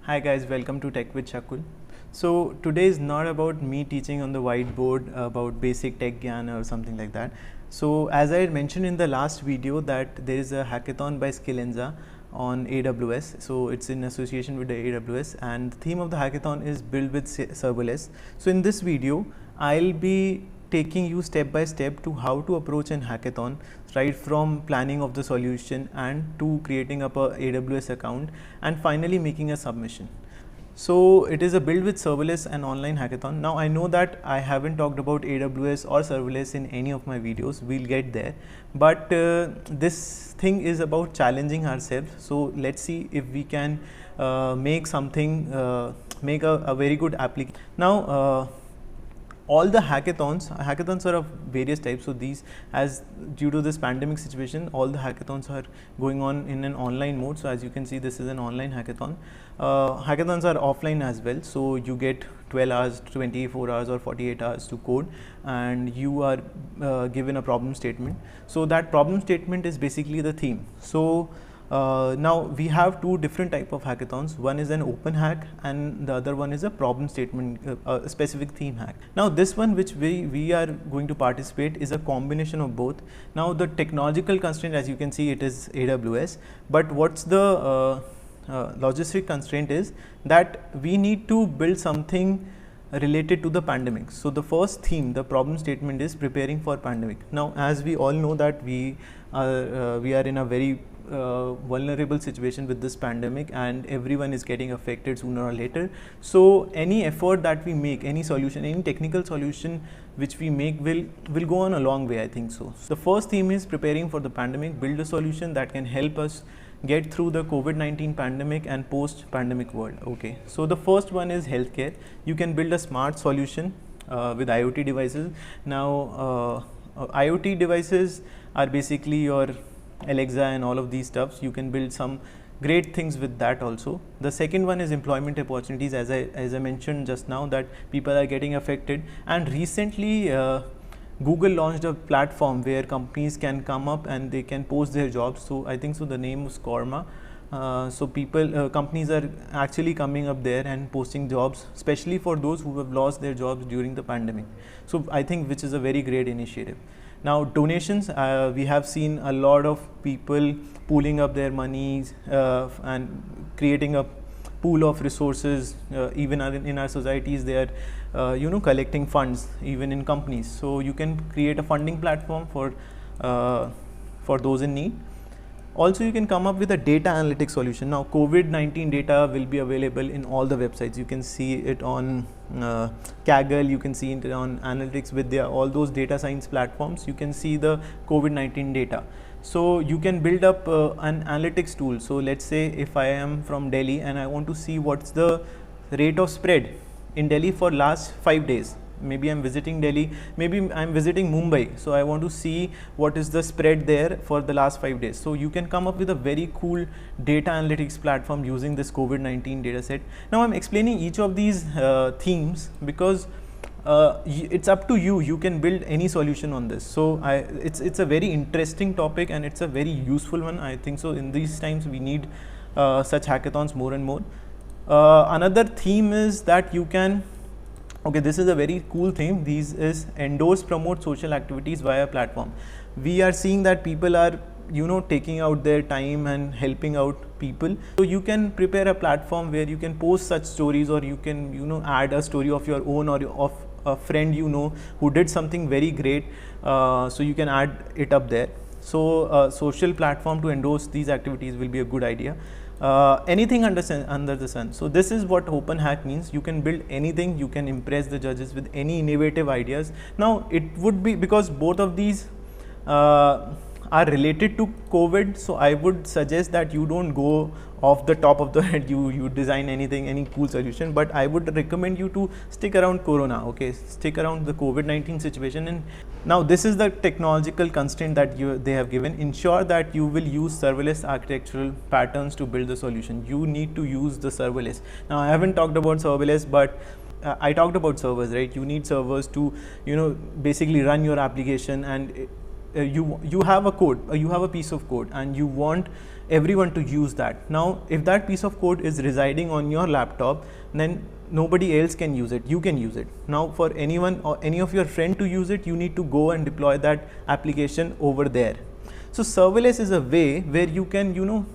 Hi guys, welcome to Tech with Shakul. So today is not about me teaching on the whiteboard about basic tech gyan or something like that. So as I had mentioned in the last video that there is a hackathon by Skillenza on AWS. So it's in association with the AWS, and the theme of the hackathon is build with serverless. So in this video, I'll be taking you step by step to how to approach an hackathon, right from planning of the solution and to creating up a AWS account and finally making a submission. So it is a build with serverless and online hackathon. Now I know that I haven't talked about AWS or serverless in any of my videos, we'll get there, but this thing is about challenging ourselves. So let's see if we can make something, make a very good application. Now all the hackathons are of various types. So these, as due to this pandemic situation, all the hackathons are going on in an online mode. So as you can see, this is an online hackathon. Hackathons are offline as well. So you get 12 hours, 24 hours or 48 hours to code, and you are given a problem statement. So that problem statement is basically the theme. So now we have two different type of hackathons. One is an open hack and the other one is a problem statement, a specific theme hack. Now this one which we are going to participate is a combination of both. Now the technological constraint, as you can see, it is AWS, but what's the logistic constraint is that we need to build something related to the pandemic. So the first theme, the problem statement, is preparing for pandemic. Now as we all know that we are in a very vulnerable situation with this pandemic, and everyone is getting affected sooner or later. So any effort that we make, any solution, any technical solution which we make will go on a long way, I think so. The first theme is preparing for the pandemic, build a solution that can help us get through the COVID-19 pandemic and post-pandemic world. Okay, so the first one is healthcare. You can build a smart solution with IoT devices. Now IoT devices are basically your Alexa and all of these stuffs. You can build some great things with that also. The second one is employment opportunities, as I mentioned just now, that people are getting affected, and recently Google launched a platform where companies can come up and they can post their jobs. So I think so the name was Korma. So companies are actually coming up there and posting jobs, especially for those who have lost their jobs during the pandemic. So I think which is a very great initiative. Now donations, we have seen a lot of people pooling up their monies and creating a pool of resources. Even in our societies, they are collecting funds even in companies. So you can create a funding platform for those in need. Also, you can come up with a data analytics solution. Now, COVID-19 data will be available in all the websites. You can see it on Kaggle, you can see it on Analytics with all those data science platforms. You can see the COVID-19 data. So you can build up an analytics tool. So let's say if I am from Delhi and I want to see what's the rate of spread in Delhi for last 5 days. Maybe I'm visiting Delhi, maybe I'm visiting Mumbai, so I want to see what is the spread there for the last 5 days. So you can come up with a very cool data analytics platform using this COVID-19 data set. Now I'm explaining each of these themes because it's up to you. You can build any solution on this. So it's a very interesting topic and it's a very useful one, I think so. In these times we need such hackathons more and more. Another theme is that you can, okay, this is a very cool theme. These is endorse, promote social activities via platform. We are seeing that people are taking out their time and helping out people. So you can prepare a platform where you can post such stories, or you can add a story of your own or of a friend who did something very great. So you can add it up there. So a social platform to endorse these activities will be a good idea. Anything under the sun. So this is what open hack means. You can build anything, you can impress the judges with any innovative ideas. Now it would be, because both of these are related to COVID, so I would suggest that you don't go off the top of the head, you design anything, any cool solution, but I would recommend you to stick around Corona, okay, stick around the COVID-19 situation. And now this is the technological constraint that they have given. Ensure that you will use serverless architectural patterns to build the solution. You need to use the serverless. Now I haven't talked about serverless, but I talked about servers, right? You need servers to basically run your application, and you have a code, you have a piece of code, and you want everyone to use that. Now if that piece of code is residing on your laptop, then nobody else can use it, you can use it. Now for anyone or any of your friend to use it, you need to go and deploy that application over there. So serverless is a way where you can, you know,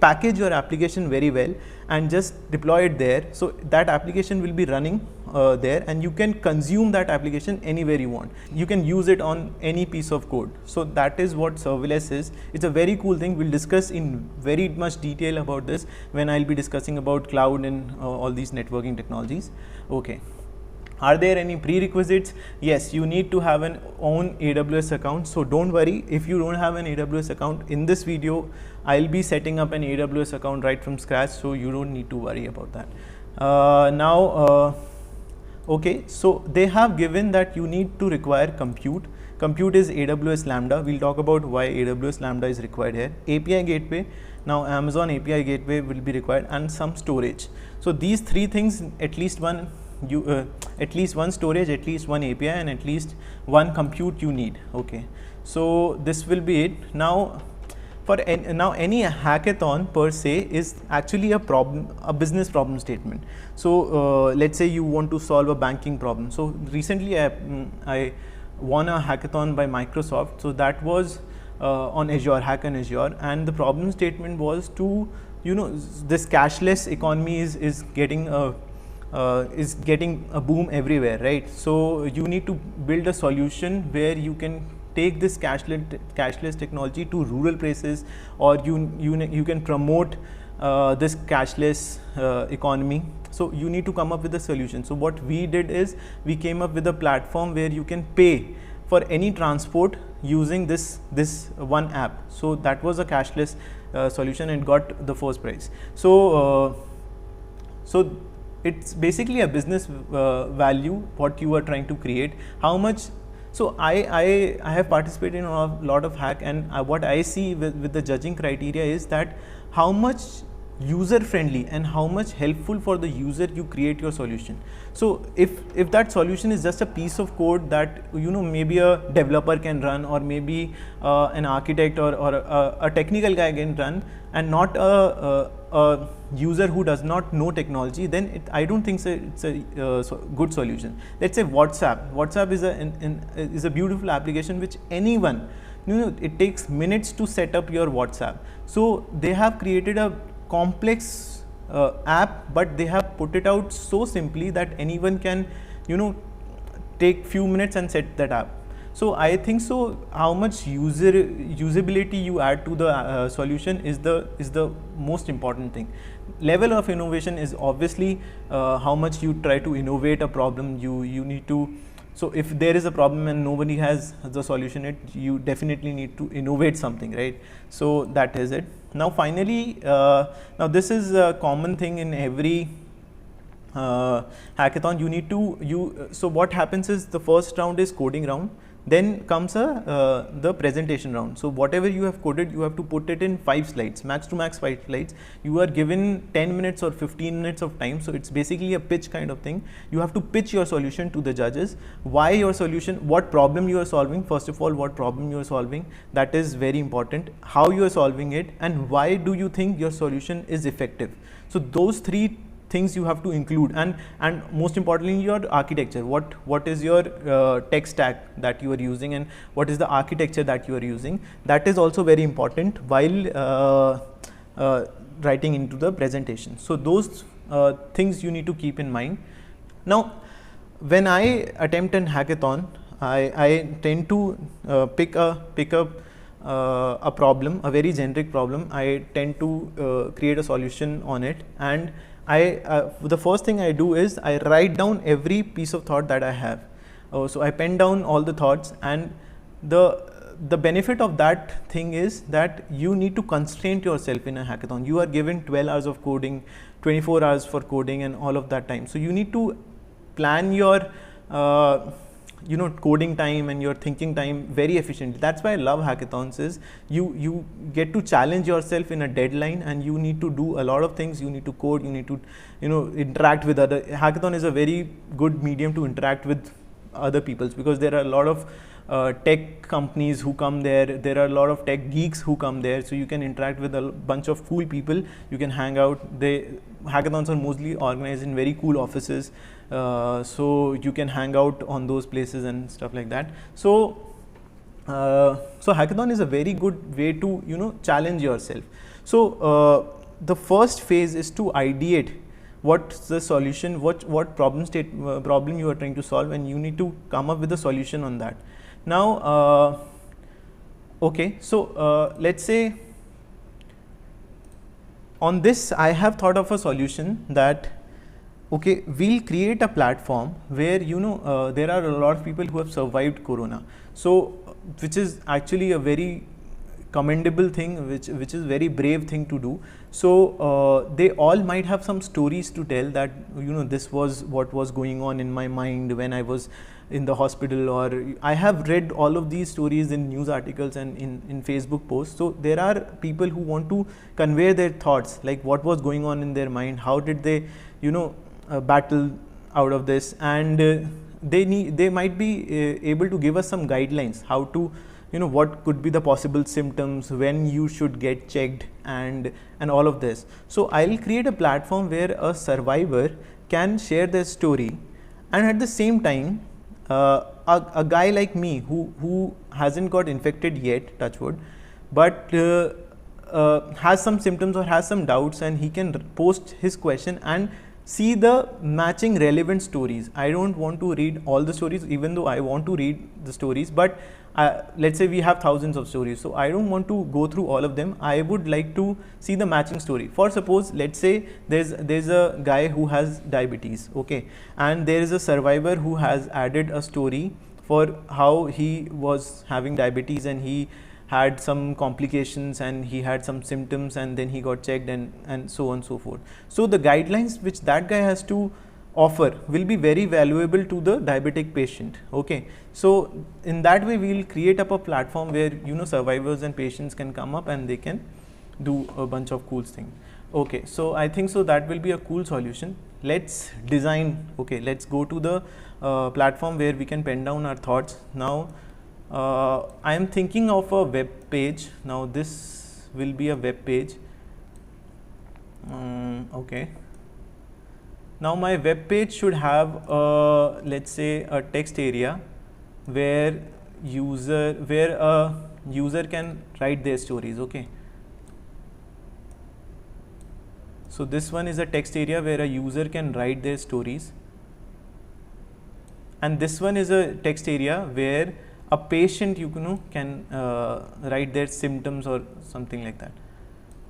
package your application very well and just deploy it there. So that application will be running there, and you can consume that application anywhere you want. You can use it on any piece of code. So that is what serverless is. It's a very cool thing. We'll discuss in very much detail about this when I'll be discussing about cloud and all these networking technologies. Okay. Are there any prerequisites? Yes, you need to have an own AWS account. So don't worry if you don't have an AWS account. In this video, I'll be setting up an AWS account right from scratch, so you don't need to worry about that. Okay, so they have given that you need to require compute. Compute is AWS Lambda. We'll talk about why AWS Lambda is required here. API gateway. Now Amazon API gateway will be required, and some storage. So these three things, at least one storage, at least one API, and at least one compute you need. Okay, so this will be it. Now any hackathon per se is actually a business problem statement. So let's say you want to solve a banking problem. So recently I won a hackathon by Microsoft. So that was on Azure, Hack on Azure, and the problem statement was to, you know, this cashless economy is getting a boom everywhere, right? So you need to build a solution where you can take this cashless technology to rural places, or you can promote this cashless economy. So you need to come up with a solution. So what we did is we came up with a platform where you can pay for any transport using this one app. So that was a cashless solution and got the first prize. So it's basically a business value what you are trying to create. How much? So I have participated in a lot of hack, and what I see with the judging criteria is that how much user friendly and how much helpful for the user you create your solution. So if that solution is just a piece of code that, you know, maybe a developer can run, or maybe an architect or a technical guy can run, and not a user who does not know technology, then I don't think it's a good solution. Let's say WhatsApp is a beautiful application which anyone, you know, it takes minutes to set up your WhatsApp. So they have created a complex app, but they have put it out so simply that anyone can, you know, take few minutes and set that app. So I think so how much usability you add to the solution is the most important thing. Level of innovation is obviously how much you try to innovate a problem. You need to, so if there is a problem and nobody has the solution, you definitely need to innovate something, right? So that is it. Now finally, now this is a common thing in every hackathon. So what happens is the first round is coding round, then comes the presentation round. So whatever you have coded, you have to put it in 5 slides, max to max 5 slides. You are given 10 minutes or 15 minutes of time. So it's basically a pitch kind of thing. You have to pitch your solution to the judges. Why your solution, what problem you are solving. First of all, what problem you are solving, that is very important. How you are solving it, and why do you think your solution is effective. So those 3 things you have to include, and most importantly your architecture. What is your tech stack that you are using, and what is the architecture that you are using. That is also very important while writing into the presentation. So those things you need to keep in mind. Now when I attempt an hackathon, I tend to pick up a problem, a very generic problem. I tend to create a solution on it, and the first thing I do is I write down every piece of thought that I have. So I pen down all the thoughts, and the benefit of that thing is that you need to constrain yourself in a hackathon. You are given 12 hours of coding, 24 hours for coding, and all of that time. So you need to plan your coding time and your thinking time very efficiently. That's why I love hackathons, is you get to challenge yourself in a deadline, and you need to do a lot of things. You need to code, you need to interact with other. Hackathon is a very good medium to interact with other people's, because there are a lot of tech companies who come there. There are a lot of tech geeks who come there, so you can interact with a bunch of cool people. You can hang out. Hackathons are mostly organized in very cool offices, so you can hang out on those places and stuff like that. So hackathon is a very good way to challenge yourself. So the first phase is to ideate what's the solution, what problem you are trying to solve, and you need to come up with a solution on that. Now okay, so let's say on this I have thought of a solution that, okay, we'll create a platform where there are a lot of people who have survived corona, so which is actually a very commendable thing, which is very brave thing to do. So they all might have some stories to tell, that this was what was going on in my mind when I was in the hospital, or I have read all of these stories in news articles and in Facebook posts. So there are people who want to convey their thoughts, like what was going on in their mind, how did they battle out of this, and they might be able to give us some guidelines how to what could be the possible symptoms, when you should get checked, and all of this. So I'll create a platform where a survivor can share their story, and at the same time a guy like me who hasn't got infected yet, touch wood, but has some symptoms or has some doubts, and he can post his question and see the matching relevant stories. I don't want to read all the stories, even though I want to read the stories, but let's say we have thousands of stories, so I don't want to go through all of them. I would like to see the matching story. For suppose, let's say there's a guy who has diabetes, okay, and there is a survivor who has added a story for how he was having diabetes and he had some complications and he had some symptoms, and then he got checked, and so on and so forth. So the guidelines which that guy has to offer will be very valuable to the diabetic patient, okay. So in that way we will create up a platform where survivors and patients can come up and they can do a bunch of cool things. Okay, so I think so that will be a cool solution. Let's design, okay, let's go to the platform where we can pen down our thoughts. Now I am thinking of a web page. Now this will be a web page. Okay. Now my web page should have let's say a text area where a user can write their stories, okay. So this one is a text area where a user can write their stories, and this one is a text area where a patient can write their symptoms or something like that,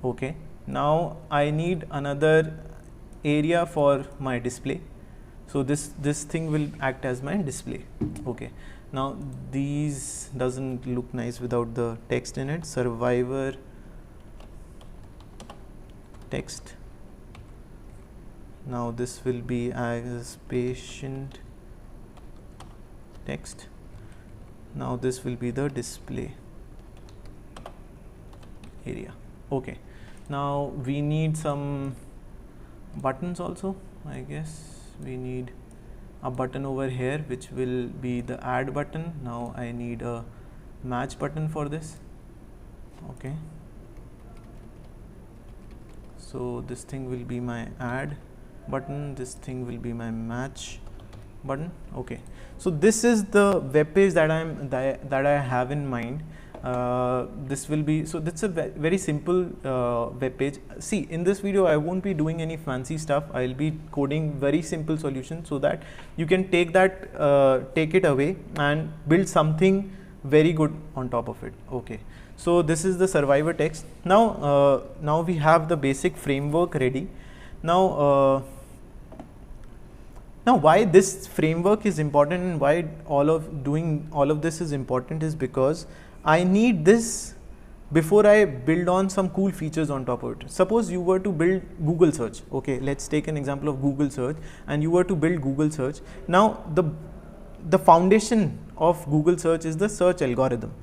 okay. Now I need another area for my display, so this thing will act as my display, okay. Now these doesn't look nice without the text in it. Survivor text. Now this will be as patient text. Now this will be the display area, okay. Now we need some buttons also. I guess we need a button over here which will be the add button. Now I need a match button for this, okay. So this thing will be my add button, this thing will be my match button, okay. So this is the web page that I have in mind. This will be, so that's a very simple web page. See, in this video I won't be doing any fancy stuff. I'll be coding very simple solution so that you can take it away and build something very good on top of it, okay. So this is the survivor text. Now now we have the basic framework ready. Now now why this framework is important and why doing all of this is important is because I need this before I build on some cool features on top of it. Suppose you were to build Google search, okay, let's take an example of Google search, and you were to build Google search. Now the foundation of Google search is the search algorithm.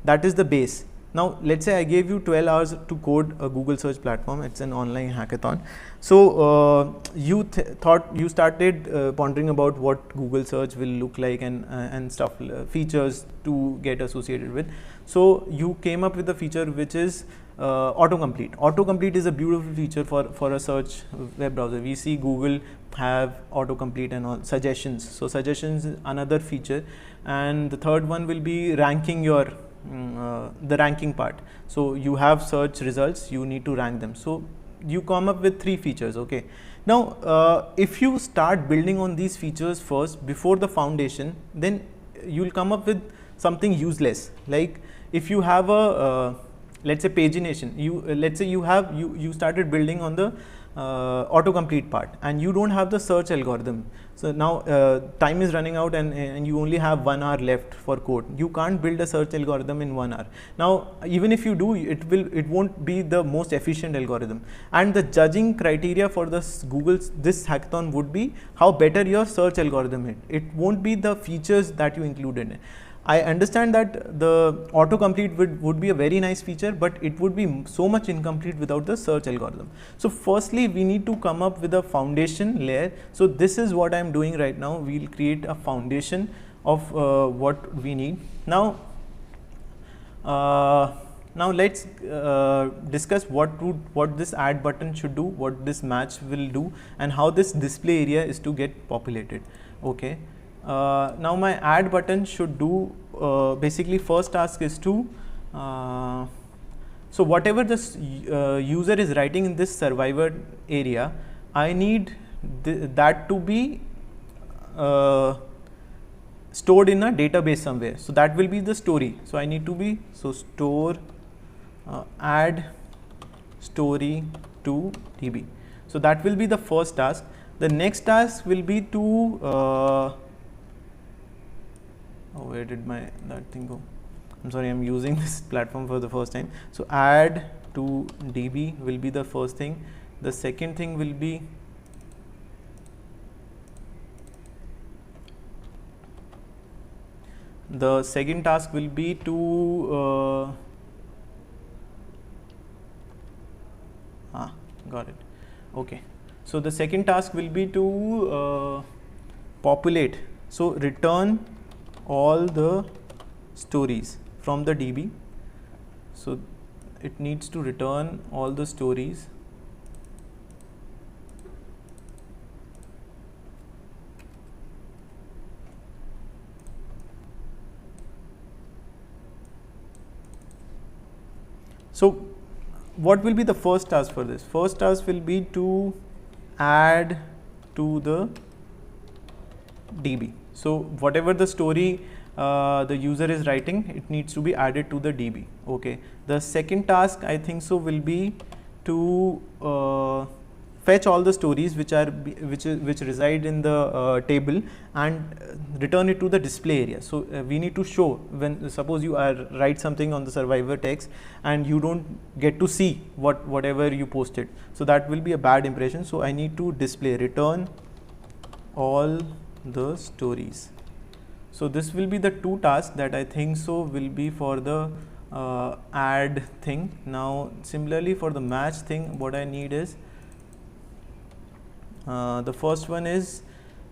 That is the base. Now let's say I gave you 12 hours to code a Google search platform. It's an online hackathon. So you thought, you started pondering about what Google search will look like and stuff, features to get associated with. So you came up with a feature which is autocomplete. Autocomplete is a beautiful feature for a search web browser. We see Google have autocomplete and all, suggestions. So suggestions is another feature, and the third one will be ranking your the ranking part. So you have search results, you need to rank them. So you come up with 3 features. Okay. Now if you start building on these features first before the foundation, then you will come up with something useless. Like if you have a let's say pagination, let's say you started building on the autocomplete part, and you don't have the search algorithm. So now time is running out, and you only have 1 hour left for code. You can't build a search algorithm in 1 hour. Now even if you do, it won't be the most efficient algorithm, and the judging criteria for this this hackathon would be how better your search algorithm is. It won't be the features that you included in. I understand that the autocomplete would be a very nice feature, but it would be so much incomplete without the search algorithm. So firstly, we need to come up with a foundation layer. So this is what I am doing right now. We will create a foundation of what we need. Now let's discuss what this add button should do, what this match will do, and how this display area is to get populated. Okay. Now my add button should do basically first task is to so whatever this user is writing in this survivor area, I need that to be stored in a database somewhere. So that will be the story. So I need to be store add story to DB. So that will be the first task. The next task will be to where did that thing go? I'm sorry, I'm using this platform for the first time. So add to DB will be the first thing. The second thing will be the second task will be to got it. Okay. So the second task will be to populate. So return all the stories from the DB. So it needs to return all the stories. So what will be the first task for this? First task will be to add to the DB. So whatever the story the user is writing, it needs to be added to the DB. Okay. The second task, I think so, will be to fetch all the stories which reside in the table and return it to the display area. So we need to show, when suppose you write something on the survivor text and you don't get to see whatever you posted, so that will be a bad impression. So I need to display return all the stories. So this will be the 2 tasks that I think so will be for the add thing. Now similarly for the match thing, what I need is the first one is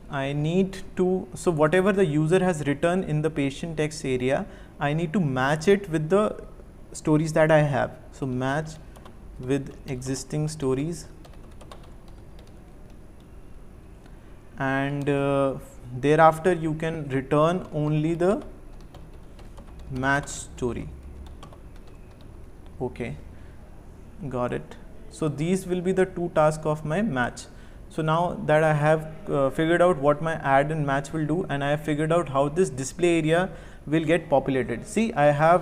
I need to, so whatever the user has written in the patient text area, I need to match it with the stories that I have. So match with existing stories, and thereafter you can return only the match story. Okay, got it. So these will be the 2 tasks of my match. So now that I have figured out what my add and match will do, and I have figured out how this display area will get populated. See, I have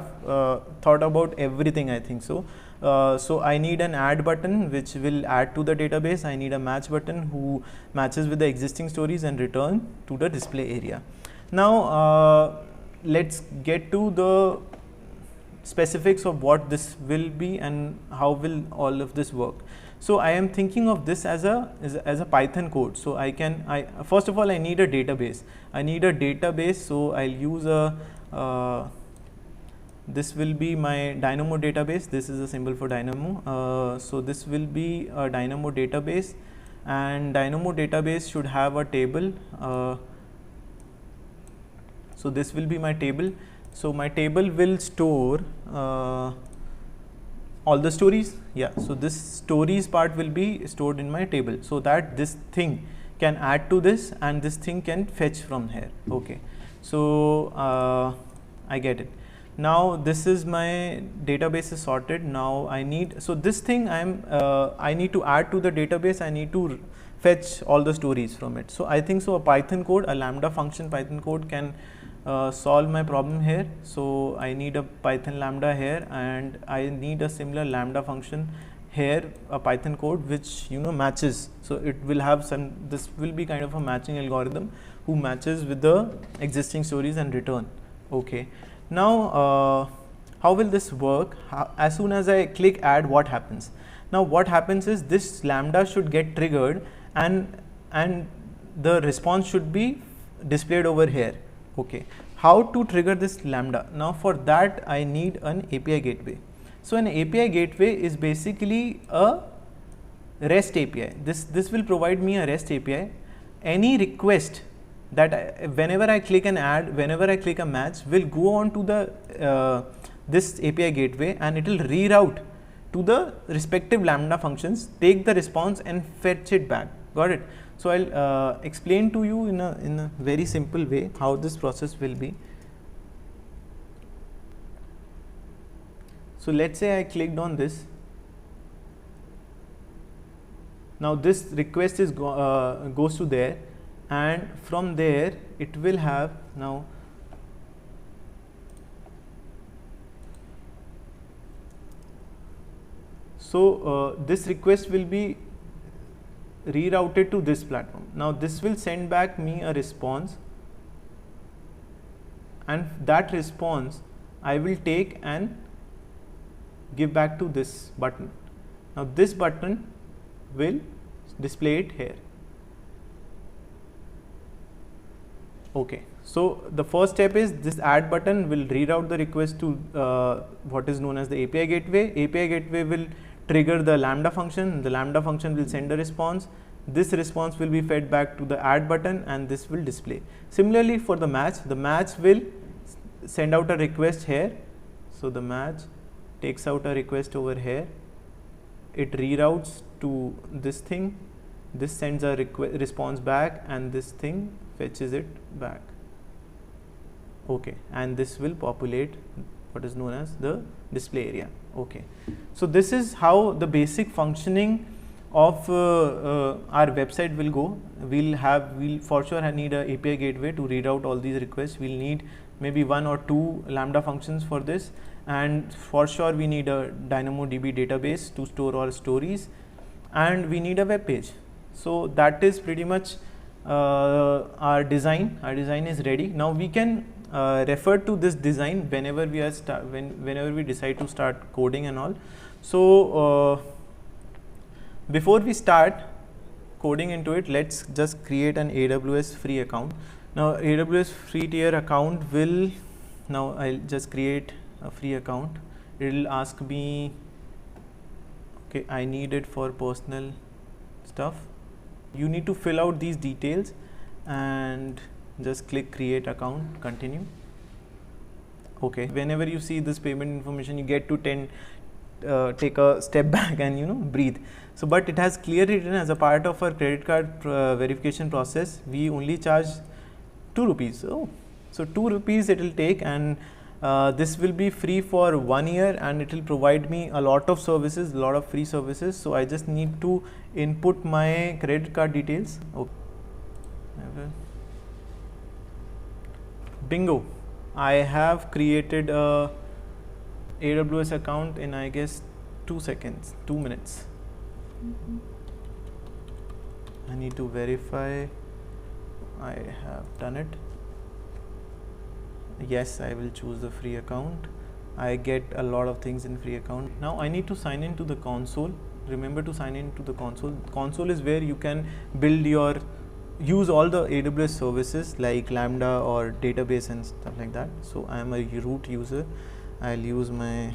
thought about everything, I think so. So I need an add button which will add to the database. I need a match button who matches with the existing stories and return to the display area. Now let's get to the specifics of what this will be and how will all of this work. So I am thinking of this as a Python code. So first of all, I need a database. I need a database. So I'll use a This will be my Dynamo database. This is a symbol for Dynamo. So this will be a Dynamo database, and Dynamo database should have a table. So this will be my table. So my table will store all the stories. Yeah, so this stories part will be stored in my table, so that this thing can add to this and this thing can fetch from here. Okay, so I get it. Now this is my database is sorted. Now I need, so this thing I need to add to the database. I need to fetch all the stories from it. So I think so a Python code, a Lambda function Python code can solve my problem here. So I need a Python Lambda here, and I need a similar Lambda function here, a Python code which matches. So it will have some, this will be kind of a matching algorithm who matches with the existing stories and return. Okay, now how will this work? As soon as I click add, what happens? Now what happens is this Lambda should get triggered, and the response should be displayed over here. Okay, how to trigger this Lambda? Now for that I need an API gateway. So an API gateway is basically a REST API. This will provide me a REST API. Any request that whenever I click an add, whenever I click a match, will go on to the this API gateway, and it will reroute to the respective Lambda functions, take the response and fetch it back. Got it? So I'll explain to you in a very simple way how this process will be. So let's say I clicked on this. Now this request is goes to there, and from there it will have now. So this request will be rerouted to this platform. Now this will send back me a response, and that response I will take and give back to this button. Now this button will display it here. Okay, so the first step is this add button will reroute the request to what is known as the API gateway. API gateway will trigger the Lambda function. The Lambda function will send a response. This response will be fed back to the add button, and this will display. Similarly for the match will send out a request here. So the match takes out a request over here. It reroutes to this thing. This sends a response back, and this thing fetches it back. Okay, and this will populate what is known as the display area. Okay, so this is how the basic functioning of our website will go. We'll for sure need a API gateway to read out all these requests. We'll need maybe 1 or 2 Lambda functions for this, and for sure we need a DynamoDB database to store all stories, and we need a web page. So that is pretty much our design. Our design is ready. Now we can refer to this design whenever we are whenever we decide to start coding and all. So before we start coding into it, let's just create an AWS free account. Now AWS free tier account will, now I'll just create a free account. It will ask me, okay, I need it for personal stuff. You need to fill out these details and just click create account, continue. Okay, whenever you see this payment information, you get to take a step back and breathe. So but it has clearly written, as a part of our credit card verification process, we only charge 2 rupees. Oh, so 2 rupees it will take, and this will be free for 1 year, and it will provide me a lot of services, a lot of free services. So I just need to input my credit card details. Okay. Bingo, I have created a AWS account in, I guess, 2 minutes. I need to verify I have done it. Yes, I will choose the free account. I get a lot of things in free account. Now I need to sign into the console. Remember to sign into the console. Console is where you can build use all the AWS services like Lambda or database and stuff like that. So I am a root user. I'll use my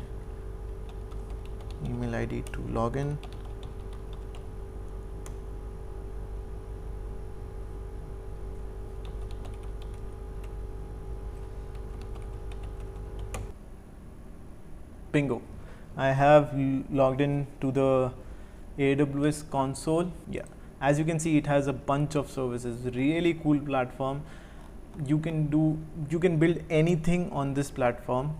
email ID to log in. Bingo, I have logged in to the AWS console. Yeah, as you can see, it has a bunch of services. Really cool platform. You can build anything on this platform.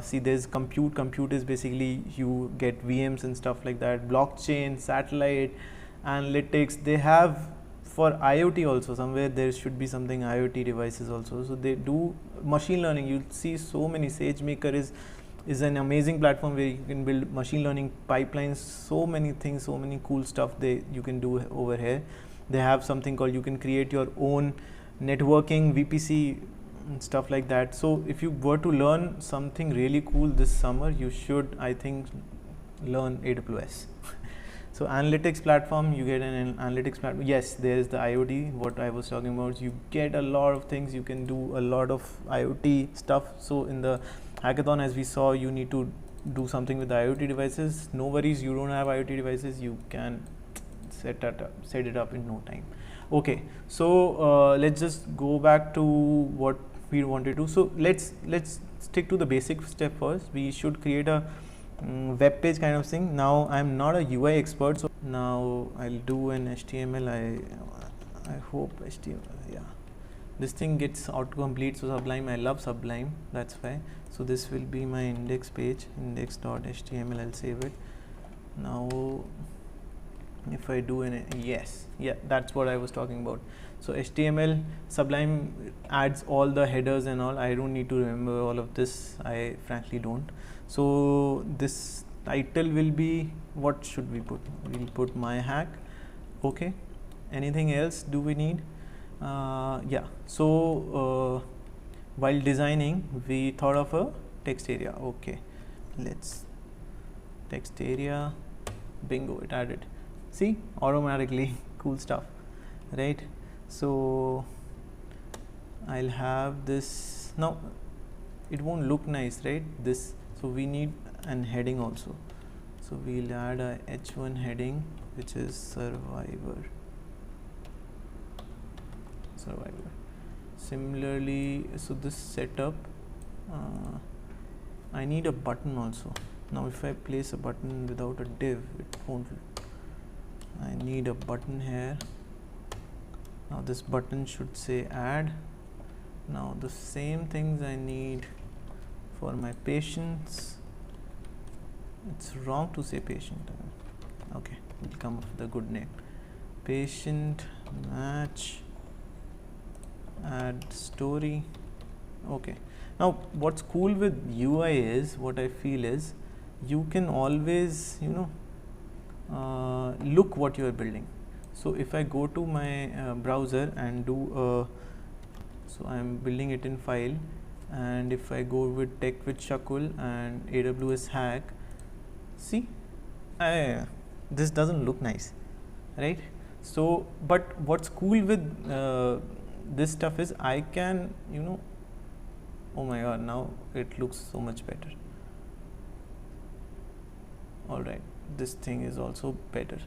See, there's compute is basically you get VMs and stuff like that, blockchain, satellite, analytics. They have for IoT also, somewhere there should be something IoT devices also. So they do machine learning. You'll see so many. SageMaker is an amazing platform where you can build machine learning pipelines. So many things, so many cool stuff you can do over here. They have something called, you can create your own networking, VPC and stuff like that. So if you were to learn something really cool this summer, you should, I think, learn AWS. So analytics platform, you get an analytics platform. Yes, there is the IoT, what I was talking about. You get a lot of things. You can do a lot of IoT stuff. So in the hackathon, as we saw, you need to do something with the IoT devices. No worries, you don't have IoT devices. You can set it up in no time. Okay, so let's just go back to what we wanted to. So let's stick to the basic step first. We should create a web page kind of thing. Now I'm not a UI expert, so now I'll do an HTML. I hope HTML, yeah, this thing gets autocomplete. So Sublime, I love Sublime, that's why. So this will be my index page, index.html. I'll save it. Now if I do an, yes, yeah, that's what I was talking about. So HTML, Sublime adds all the headers and all. I don't need to remember all of this, I frankly don't. So this title will be, what should we put? We'll put my hack. Okay, anything else do we need? Yeah, so while designing, we thought of a text area. Okay, let's text area, bingo, it added. See, automatically, cool stuff, right? So I'll have this. Now it won't look nice, right? This, so we need an heading also. So we'll add a H1 heading, which is survivor. Similarly, so this setup, I need a button also. Now if I place a button without a div, it won't. I need a button here. Now this button should say add. Now the same things I need for my patients. It's wrong to say patient. Okay, we'll come up with a good name. Patient match, add story. Okay, now what's cool with UI is, what I feel is, you can always, you know, look what you are building. So if I go to my browser and do so I'm building it in file, and if I go with Tech with Shakul and AWS hack, see, this doesn't look nice, right? So but what's cool with this stuff is, I can, you know, oh my god, now it looks so much better. All right, this thing is also better.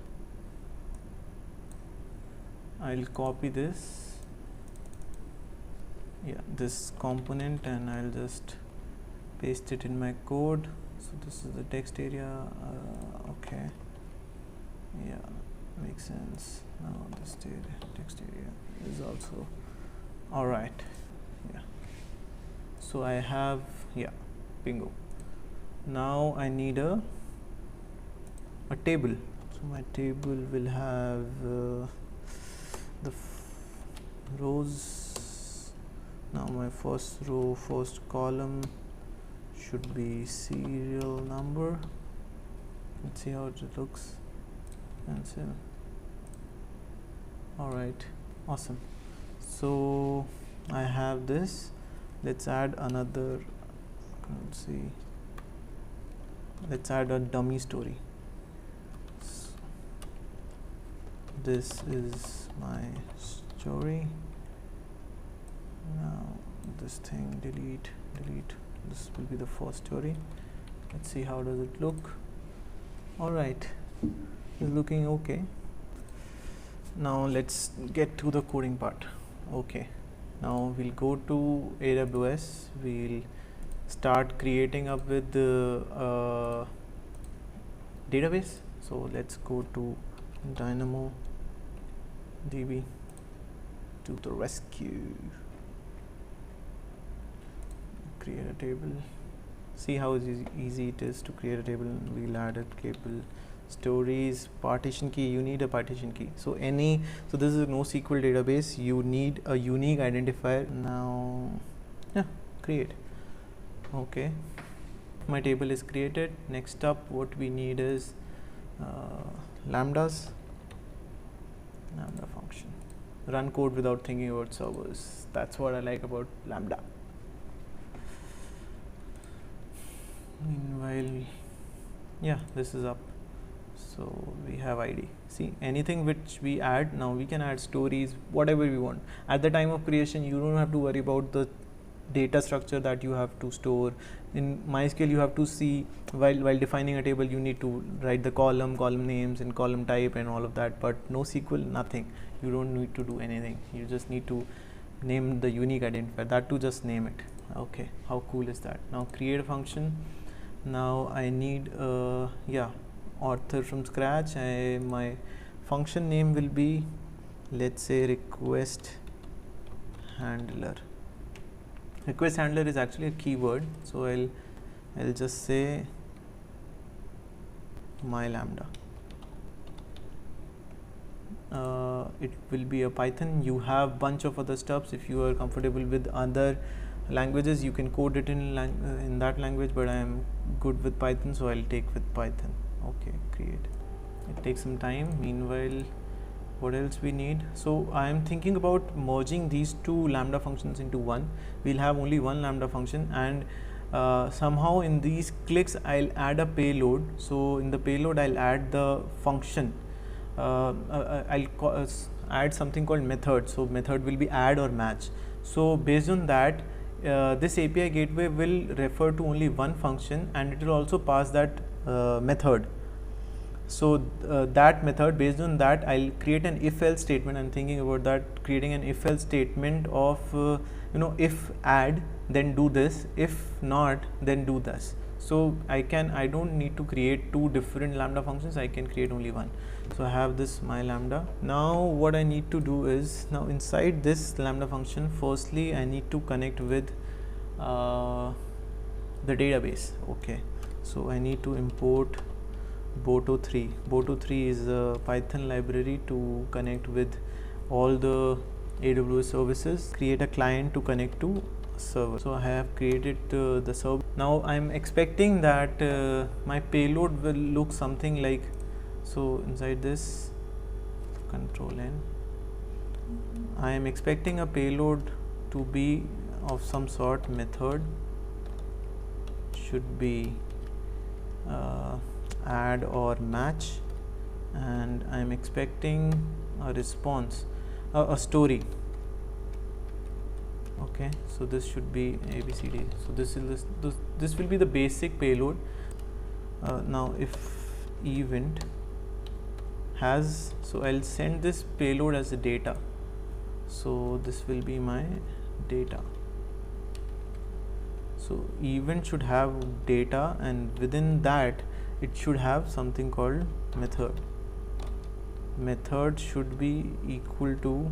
I'll copy this, yeah, this component, and I'll just paste it in my code. So this is the text area. Okay, yeah, makes sense. Now this text area is also all right. Yeah, so I have, yeah, bingo. Now I need a table. So my table will have the rows. Now my first row, first column should be serial number. Let's see how it looks. And so, all right, awesome. So I have this. Let's add another. Let's see. Let's add a dummy story. This is my story. Now this thing, delete. this will be the first story. Let's see how does it look. All right, it's looking okay. Now let's get to the coding part. Okay, now we'll go to AWS. We'll start creating up with the database. So let's go to DynamoDB to the rescue. Create a table. See how easy it is to create a table. We'll add a table. Stories, partition key, you need a partition key. So this is a NoSQL database, you need a unique identifier. Now create. Okay, my table is created. Next up, what we need is lambda function. Run code without thinking about servers. That's what I like about lambda. Meanwhile, this is up. So we have ID. See, anything which we add, now we can add stories, whatever we want. At the time of creation, you don't have to worry about the data structure that you have to store. In MySQL, you have to see while defining a table, you need to write the column names and column type and all of that. But NoSQL, nothing. You don't need to do anything. You just need to name the unique identifier. That too, just name it. Okay, how cool is that? Now create a function. Now I need author from scratch. My function name will be, let's say, request handler. Request handler is actually a keyword, so I'll just say my lambda. It will be a Python. You have bunch of other stuffs. If you are comfortable with other languages, you can code it in that language, but I am good with Python, so I'll take with Python. Okay, create. It takes some time. Meanwhile, what else we need? So I am thinking about merging these two lambda functions into one. We'll have only one lambda function, and somehow in these clicks I'll add a payload. So in the payload I'll add the function. I'll add something called method. So method will be add or match. So based on that, this API gateway will refer to only one function, and it will also pass that method. So that method, based on that, I'll create an if-else statement. I'm thinking about that, creating an if-else statement of if add, then do this, if not, then do this. So I don't need to create two different lambda functions. I can create only one. So I have this my lambda. Now what I need to do is, now inside this lambda function, firstly I need to connect with the database. Okay, so I need to import Boto3. Boto3 is a Python library to connect with all the AWS services. Create a client to connect to server. So I have created the server. Now I am expecting that my payload will look something like, so inside this control N, I am expecting a payload to be of some sort. Method should be add or match, and I am expecting a response, a story. Okay, so this should be ABCD. So this will be the basic payload. Now if event has, so I'll send this payload as a data. So this will be my data. So event should have data, and within that it should have something called method. Method should be equal to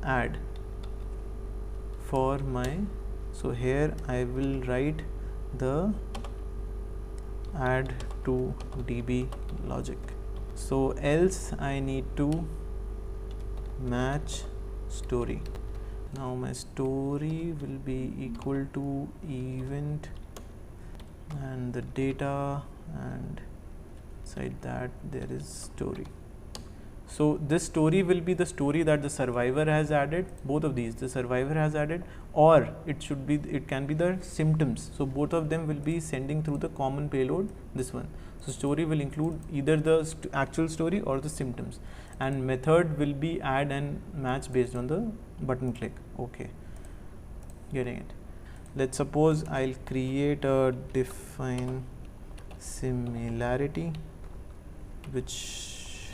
add for my, so here I will write the add to DB logic. So else I need to match story. Now my story will be equal to event and the data, and inside that there is story. So this story will be the story that the survivor has added. Both of these, the survivor has added, or it can be the symptoms. So both of them will be sending through the common payload, this one. So story will include either the actual story or the symptoms, and method will be add and match based on the button click. Okay, getting it. let's suppose I'll create a define similarity which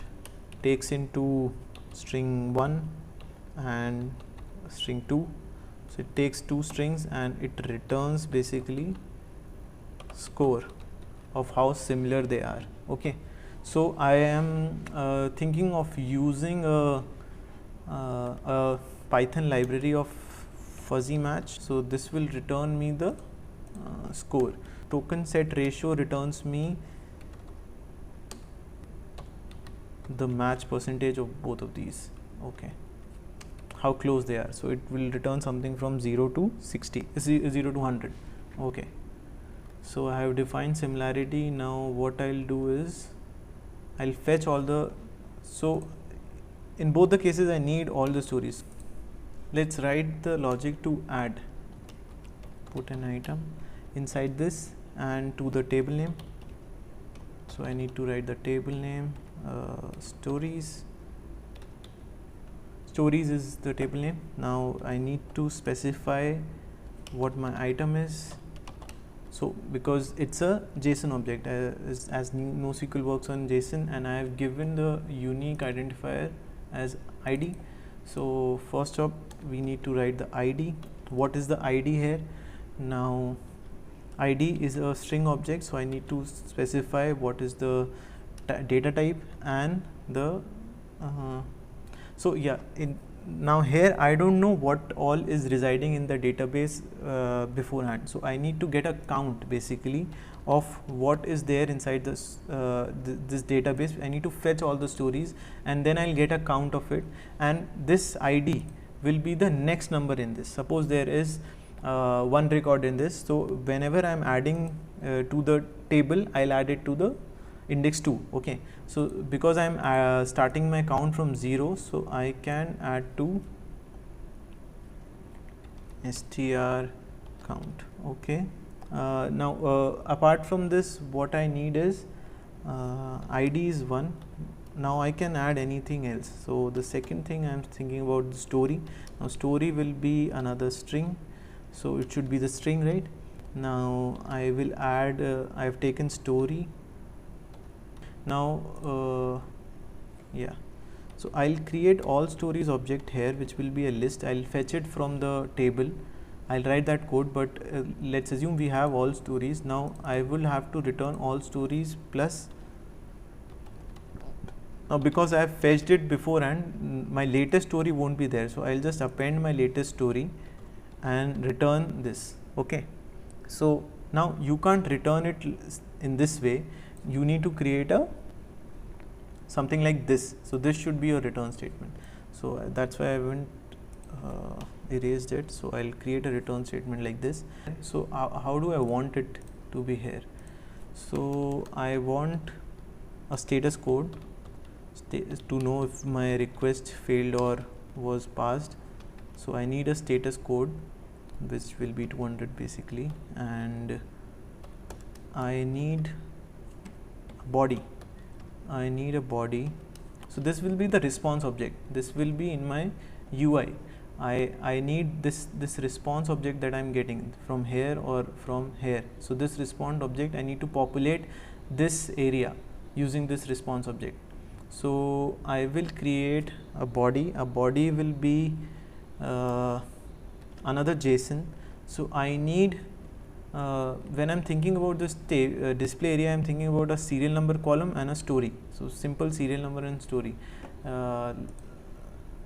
takes into string 1 and string 2. So it takes two strings and it returns basically score of how similar they are. Okay, so I am thinking of using a Python library of fuzzy match. So this will return me the score. Token set ratio returns me the match percentage of both of these. Okay, how close they are. So it will return something from 0 to 60, 0 to 100. Okay, so I have defined similarity. Now what I'll do is I'll fetch all the, so in both the cases I need all the stories. Let's write the logic to add, put an item inside this and to the table name. So I need to write the table name, stories. Stories is the table name. Now I need to specify what my item is. So because it's a JSON object, as NoSQL works on JSON, and I have given the unique identifier as ID. So first up we need to write the ID. What is the ID here? Now ID is a string object, so I need to specify what is the data type and the so yeah, now here I don't know what all is residing in the database beforehand, so I need to get a count basically of what is there inside this this database. I need to fetch all the stories and then I'll get a count of it, and this ID will be the next number in this. Suppose there is one record in this, so whenever I'm adding to the table, I'll add it to the index 2. Okay, so because I'm starting my count from 0, so I can add to str count. Okay, now apart from this, what I need is ID is 1. Now I can add anything else. So the second thing I'm thinking about the story. Now story will be another string, so it should be the string, right? Now I will add I have taken story. Now yeah, so I'll create all stories object here, which will be a list. I'll fetch it from the table. I'll write that code, but let's assume we have all stories. Now I will have to return all stories plus. Now because I have fetched it beforehand, my latest story won't be there, so I'll just append my latest story and return this. Okay, so now you can't return it in this way. You need to create a something like this. So this should be your return statement. So that's why I haven't erased it. So I'll create a return statement like this. So how do I want it to be here? So I want a status code to know if my request failed or was passed. So I need a status code which will be 200 basically, and I need a body. I need a body. So this will be the response object. This will be in my UI. I need this response object that I'm getting from here or from here. So this response object, I need to populate this area using this response object. So I will create a body. A body will be another JSON. So I need when I'm thinking about this display area, I'm thinking about a serial number column and a story. So simple serial number and story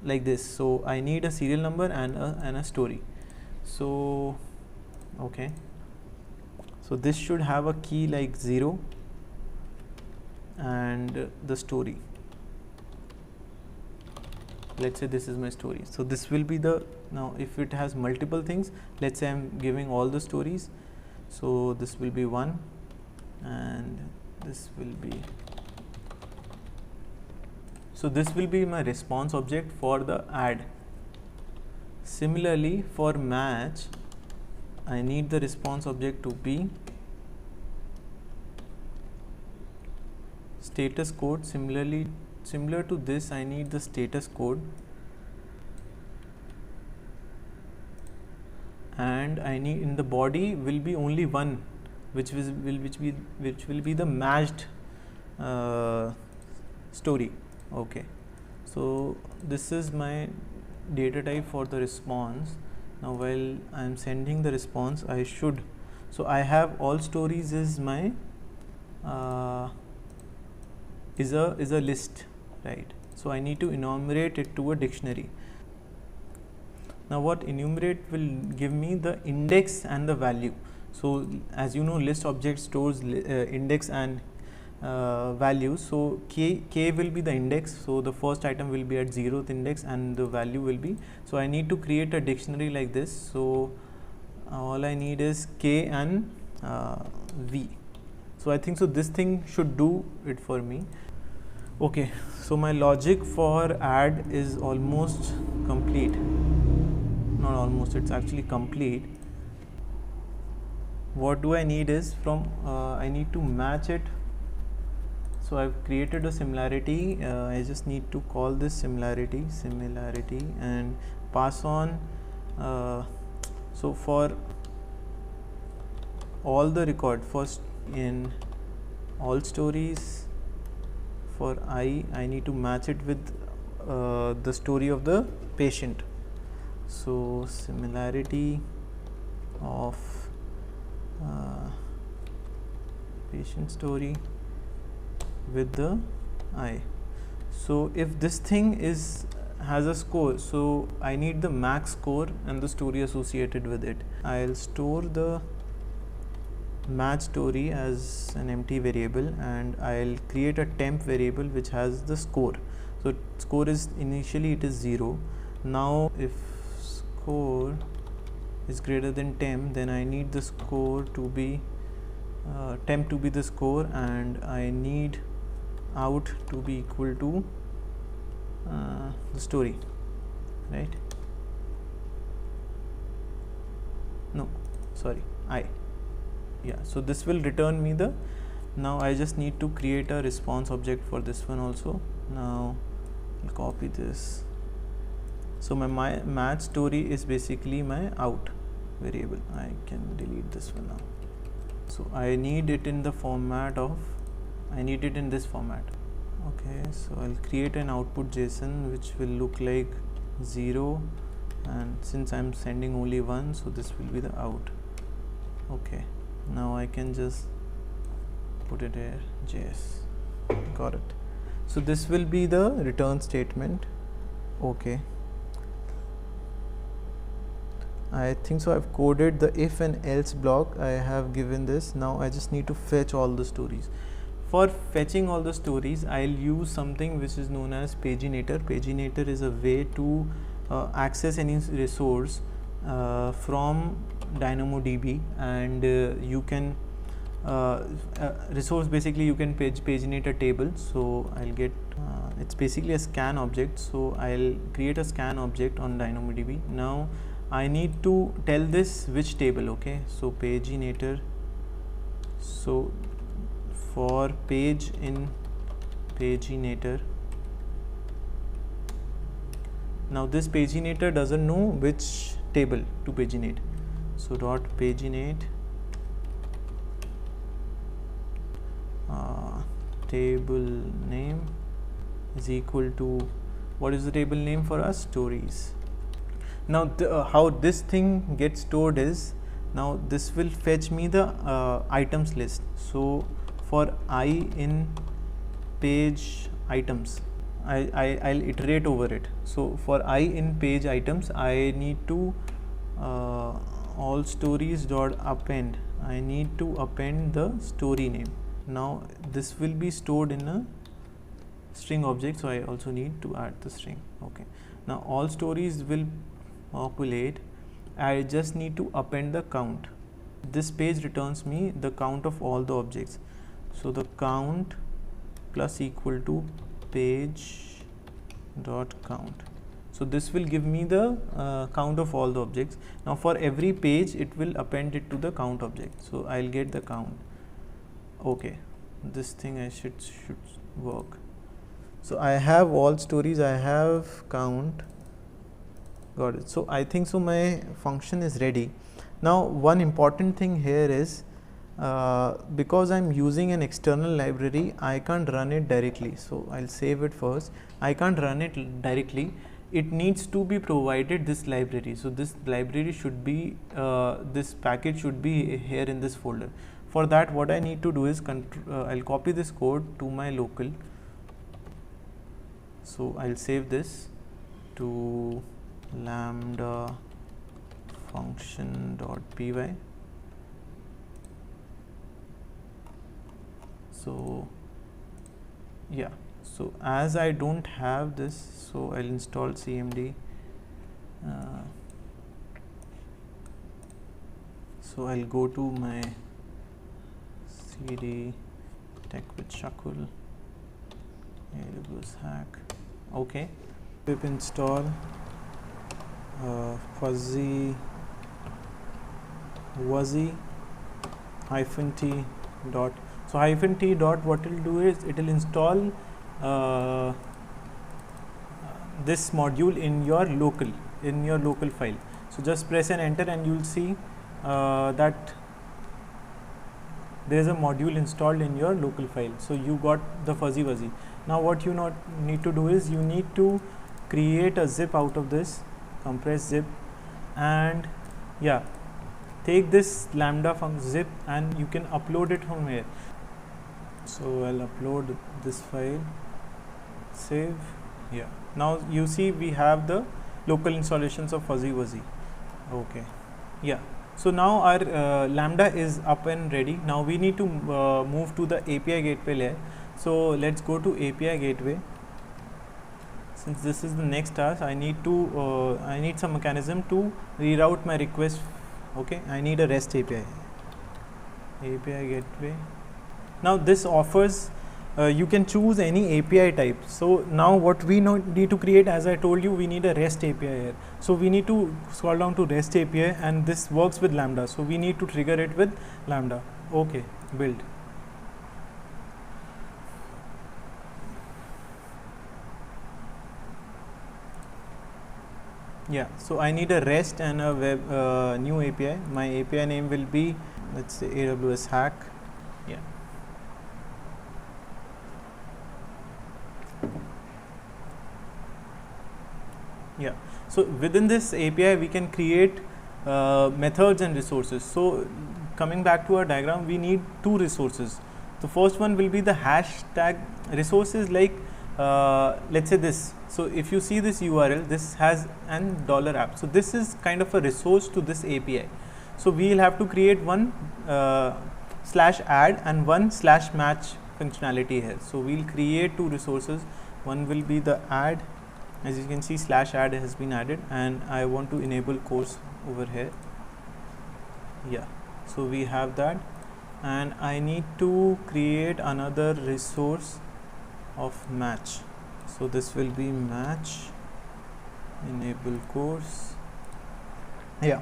like this. So I need a serial number and a story. So okay, so this should have a key like 0 and the story. Let's say this is my story. So this will be the, now if it has multiple things, let's say I'm giving all the stories. So this will be 1 and this will be, so this will be my response object for the add. Similarly for match, I need the response object to be status code. Similarly, similar to this, I need the status code, and I need in the body will be only one, which will be the matched story. Okay, so this is my data type for the response. Now while I am sending the response, I should, so I have all stories is my is a list, right? So I need to enumerate it to a dictionary. Now what enumerate will give me the index and the value. So as you know, list object stores index and values. So k will be the index, so the first item will be at 0th index and the value will be, so I need to create a dictionary like this. So all I need is k and v. So I think so this thing should do it for me. Okay, so my logic for add is almost complete. Not almost, it's actually complete. What do I need is from I need to match it. So I've created a similarity. I just need to call this similarity and pass on. So for all the record, first in all stories, for I need to match it with the story of the patient. So similarity of patient story with the I. So if this thing has a score, so I need the max score and the story associated with it. I'll store the match story as an empty variable and I'll create a temp variable which has the score. So score is initially it is 0. Now if score is greater than temp, then I need the score to be temp to be the score, and I need out to be equal to the story, right? No, sorry, I. Yeah, so this will return me the, now I just need to create a response object for this one also. Now I'll copy this. So my match story is basically my out variable. I can delete this one now. So I need it in the format of, I need it in this format. Okay, so I'll create an output JSON which will look like 0, and since I'm sending only 1, so this will be the out. Okay, now I can just put it here, JS. Got it. So this will be the return statement. Okay, I think so I've coded the if and else block. I have given this. Now I just need to fetch all the stories. For fetching all the stories, I'll use something which is known as paginator. Paginator is a way to access any resource from DynamoDB, and you can resource, basically you can paginate a table. So I'll get it's basically a scan object. So I'll create a scan object on DynamoDB. Now I need to tell this which table. Okay, so paginator, so for page in paginator, now this paginator doesn't know which table to paginate. So dot paginate table name is equal to, what is the table name for us? Stories. Now how this thing gets stored is, now this will fetch me the items list. So for I in page items, I'll iterate over it. So for I in page items, I need to all stories dot append, I need to append the story name. Now this will be stored in a string object, so I also need to add the string. Okay, now all stories will populate. I just need to append the count. This page returns me the count of all the objects. So the count plus equal to page dot count. So this will give me the count of all the objects. Now for every page it will append it to the count object. So I'll get the count. Okay, this thing I should work. So I have all stories, I have count. got it. So I think so my function is ready. Now one important thing here is because I'm using an external library, I can't run it directly. So I'll save it first. I can't run it directly. It needs to be provided this library. So this library should be, this package should be here in this folder. For that, what I need to do is I'll copy this code to my local. So I'll save this to lambda function.py. So yeah, so as I don't have this, so I'll install cmd. So I'll go to my cd tech with Shakul, AWS hack. Okay, pip install fuzzy wuzzy -t dot. So -t dot, what it will do is it will install this module in your local file. So just press and enter and you will see that there is a module installed in your local file. So you got the fuzzy wuzzy. Now what you need to do is you need to create a zip out of this, compress zip, and yeah, take this lambda zip and you can upload it from here. So I'll upload this file, save. Yeah, now you see we have the local installations of fuzzy wuzzy. Okay, yeah. So now our lambda is up and ready. Now we need to move to the API gateway layer. So let's go to API gateway. Since this is the next task, I need some mechanism to reroute my request. Okay, I need a REST API. API gateway. Now this offers, you can choose any API type. So now what we need to create, as I told you, we need a REST API here. So we need to scroll down to REST API, and this works with Lambda. So we need to trigger it with Lambda. Okay, build. Yeah, so I need a REST and a web new API. My API name will be, let's say, AWS hack. Yeah. Yeah, so within this API we can create methods and resources. So coming back to our diagram, we need two resources. The first one will be the hashtag resources, like let's say this. So if you see this URL, this has an $app. So this is kind of a resource to this API. So we will have to create one /add and one /match functionality here. So we'll create two resources. One will be the add. As you can see, /add has been added, and I want to enable course over here. Yeah, so we have that, and I need to create another resource of match. So this will be match enable course. Yeah,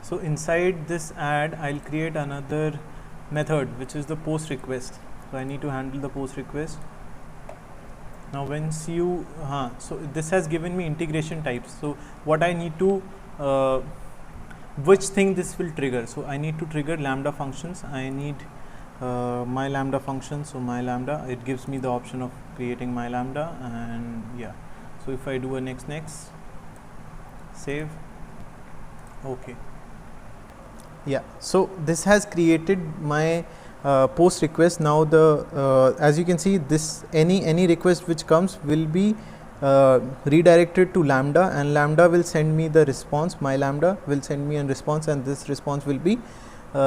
so inside this add, I'll create another method which is the post request. So I need to handle the post request. Now once you so this has given me integration types. So what I need to which thing this will trigger. So I need to trigger lambda functions. I need my lambda function. So my lambda, it gives me the option of creating my lambda, and yeah. So if I do a next, save. Okay. Yeah. So this has created my post request. Now the as you can see, this any request which comes will be redirected to lambda, and lambda will send me the response. My lambda will send me a response, and this response will be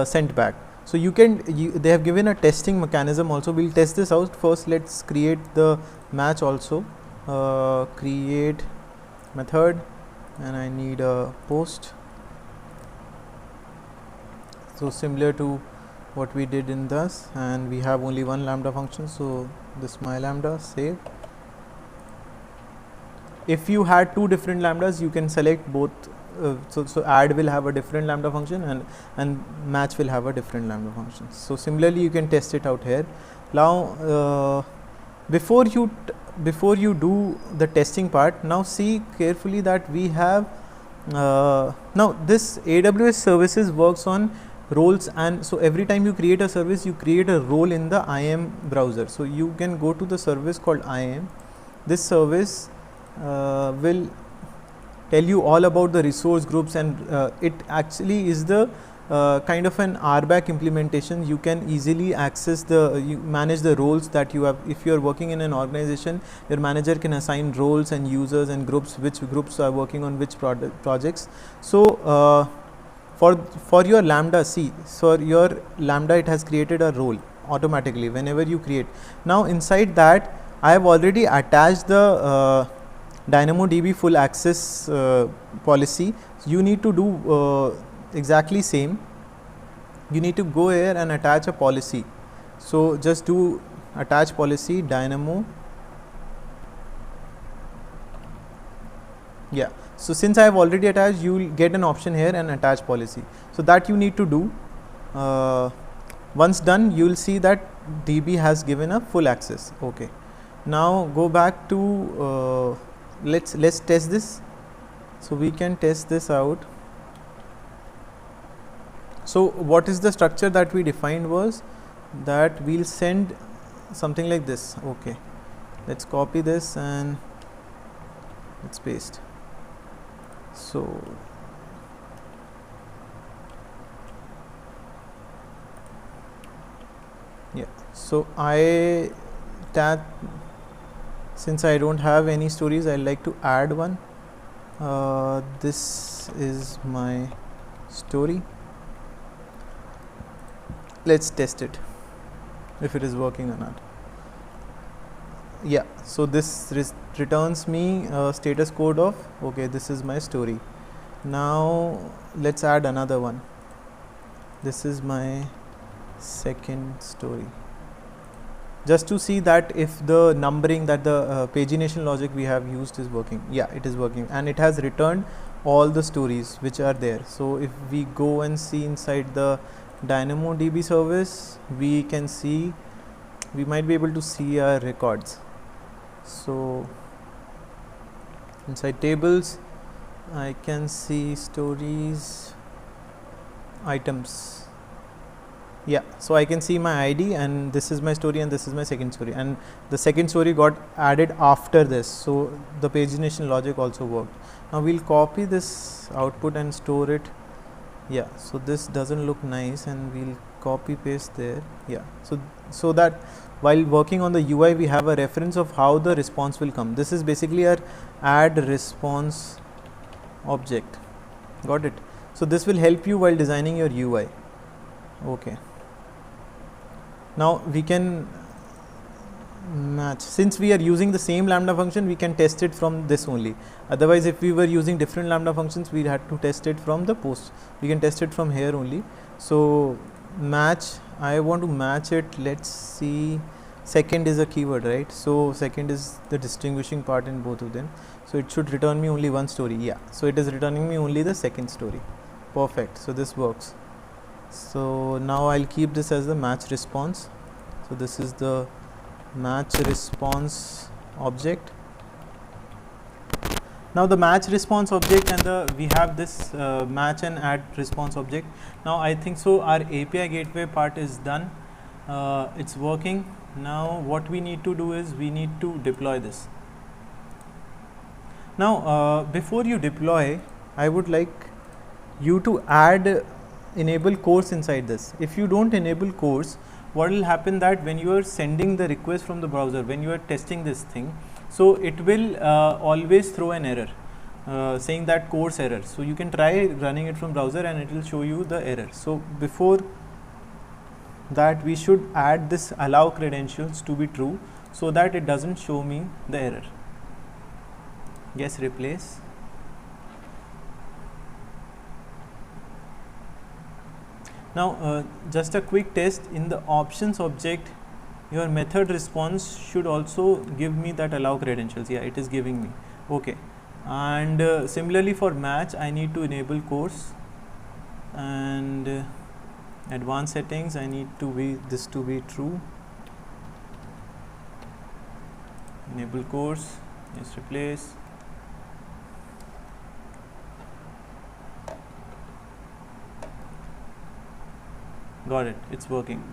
sent back. So you can they have given a testing mechanism also. We'll test this out. First let's create the match also. Create method, and I need a post. So similar to what we did in this, and we have only one lambda function. So this my lambda, save. If you had two different lambdas, you can select both. So add will have a different lambda function, and match will have a different lambda function. So similarly you can test it out here. Now before you do the testing part, now see carefully that we have Now this AWS services works on roles, and so every time you create a service, you create a role in the IAM browser. So you can go to the service called IAM. This service will tell you all about the resource groups, and it actually is the kind of an RBAC implementation. You can easily access you manage the roles that you have. If you are working in an organization, your manager can assign roles and users and groups, which groups are working on which projects. So for your Lambda, for your Lambda, it has created a role automatically whenever you create. Now inside that, I have already attached the DynamoDB full access policy. You need to do exactly same. You need to go here and attach a policy. So just do attach policy Dynamo. Yeah. So since I have already attached, you will get an option here and attach policy. So that you need to do. Once done, you will see that DB has given a full access. Okay. Now go back to let's test this. So we can test this out. So what is the structure that we defined was that we'll send something like this. Okay, let's copy this and let's paste. So yeah, so since I don't have any stories, I like to add one. This is my story. Let's test it if it is working or not. Yeah, so this returns me status code of okay, this is my story. Now let's add another one. This is my second story, just to see that if the numbering, that the pagination logic we have used is working. Yeah, it is working, and it has returned all the stories which are there. So if we go and see inside the DynamoDB service, we can see, we might be able to see our records. So inside tables, I can see stories, items. Yeah, so I can see my ID, and this is my story, and this is my second story, and the second story got added after this. So the pagination logic also worked. Now we'll copy this output and store it. Yeah, so this doesn't look nice, and we'll copy paste there. Yeah, so that while working on the UI, we have a reference of how the response will come. This is basically our add response object. Got it? So this will help you while designing your UI. Okay. Now we can match. Since we are using the same Lambda function, we can test it from this only. Otherwise, if we were using different Lambda functions, we had to test it from the post. We can test it from here only. So match, I want to match it. Let's see, second is a keyword, right? So second is the distinguishing part in both of them. So it should return me only one story. Yeah, so it is returning me only the second story. Perfect. So this works. So now I'll keep this as the match response. So this is the match response object. Now the match response object and we have this match and add response object. Now I think so our API gateway part is done. It's working. Now what we need to do is we need to deploy this. Now before you deploy, I would like you to enable course inside this. If you don't enable course, what will happen that when you are sending the request from the browser, when you are testing this thing, so it will always throw an error saying that course error. So you can try running it from browser and it will show you the error. So before that, we should add this allow credentials to be true so that it doesn't show me the error. Yes, replace. Now just a quick test, in the options object, your method response should also give me that allow credentials. Yeah, it is giving me. Okay. And similarly for match, I need to enable course, and advanced settings, I need to be this to be true. Enable course, yes, replace. got it, it's working.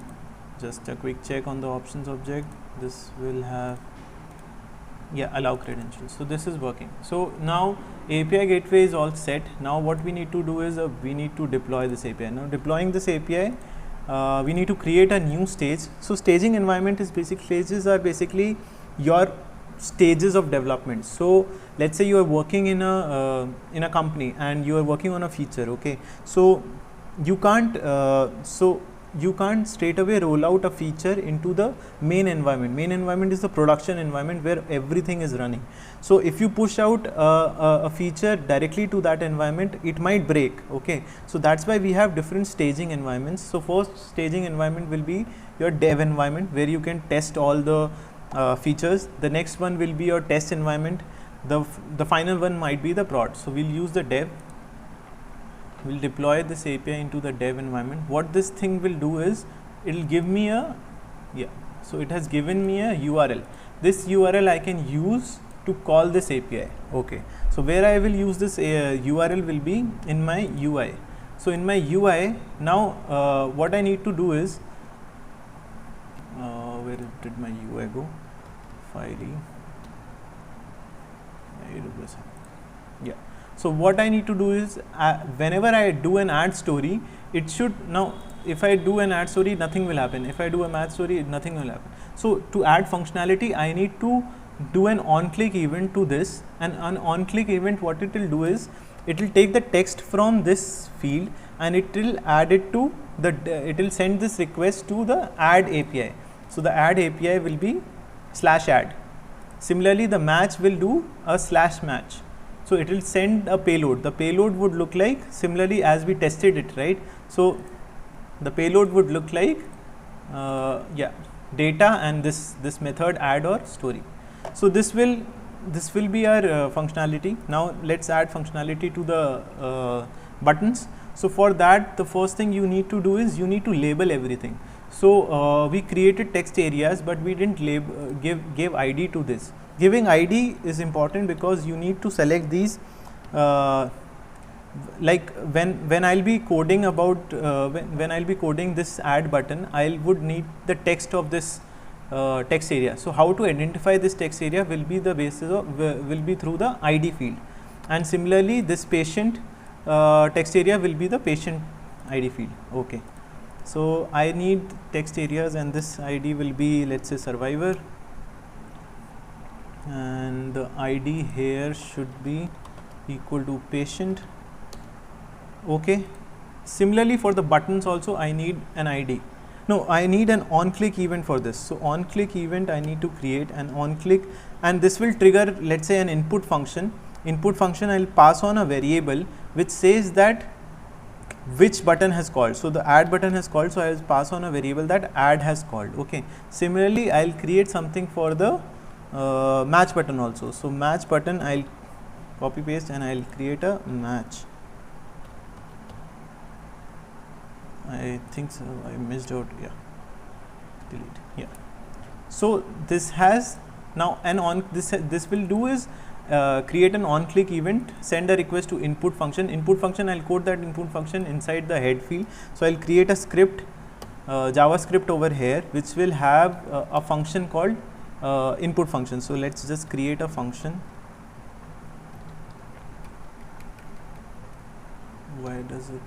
Just a quick check on the options object. This will have, yeah, allow credentials. So this is working. So now API gateway is all set. Now what we need to do is we need to deploy this API. Now deploying this API, we need to create a new stage. So staging environment is basic. Stages are basically your stages of development. So let's say you are working in a company and you are working on a feature. Okay, so you can't you can't straight away roll out a feature into the main environment. Main environment is the production environment where everything is running. So if you push out a feature directly to that environment, it might break. Okay, so that's why we have different staging environments. So first staging environment will be your dev environment, where you can test all the features. The next one will be your test environment. The final one might be the prod. So we'll use the dev. We'll deploy this API into the dev environment. What this thing will do is, it will give me a, so it has given me a URL. This URL I can use to call this API. Okay, so where I will use this URL will be in my UI. So in my UI, now what I need to do is, where did my UI go? File, yeah. So what I need to do is, whenever I do an add story, it should, now if I do an add story, nothing will happen. If I do a match story, nothing will happen. So to add functionality, I need to do an on-click event to this, and an on-click event, what it will do is, it will take the text from this field and it will add it to the, it will send this request to the add API. So the add API will be /add. Similarly, the match will do a /match. So it will send a payload. The payload would look like, similarly as we tested it, right? So the payload would look like, data and this method add or story. So this will be our functionality. Now let's add functionality to the buttons. So for that, the first thing you need to do is, you need to label everything. So we created text areas, but we didn't give ID to this. Giving ID is important because you need to select these, like when I'll be coding about, when I'll be coding this add button, I would need the text of this text area. So how to identify this text area will be the basis of, will be through the ID field. And similarly, this patient text area will be the patient ID field. Okay, so I need text areas, and this ID will be, let's say, survivor, and the ID here should be equal to patient. Okay, similarly for the buttons also, I need an ID. No, I need an on-click event for this. So on-click event, I need to create an on-click, and this will trigger, let's say, an input function. Input function, I'll pass on a variable which says that which button has called. So the add button has called, so I will pass on a variable that add has called. Okay, similarly, I'll create something for the match button also. So match button, I'll copy paste and I'll create a match. I think so, I missed out, yeah, delete, yeah. So this has now an on, this will do is create an on click event, send a request to input function. Input function, I'll code that input function inside the head field. So I'll create a script, JavaScript over here, which will have a function called input function. So let's just create a function. Why does it?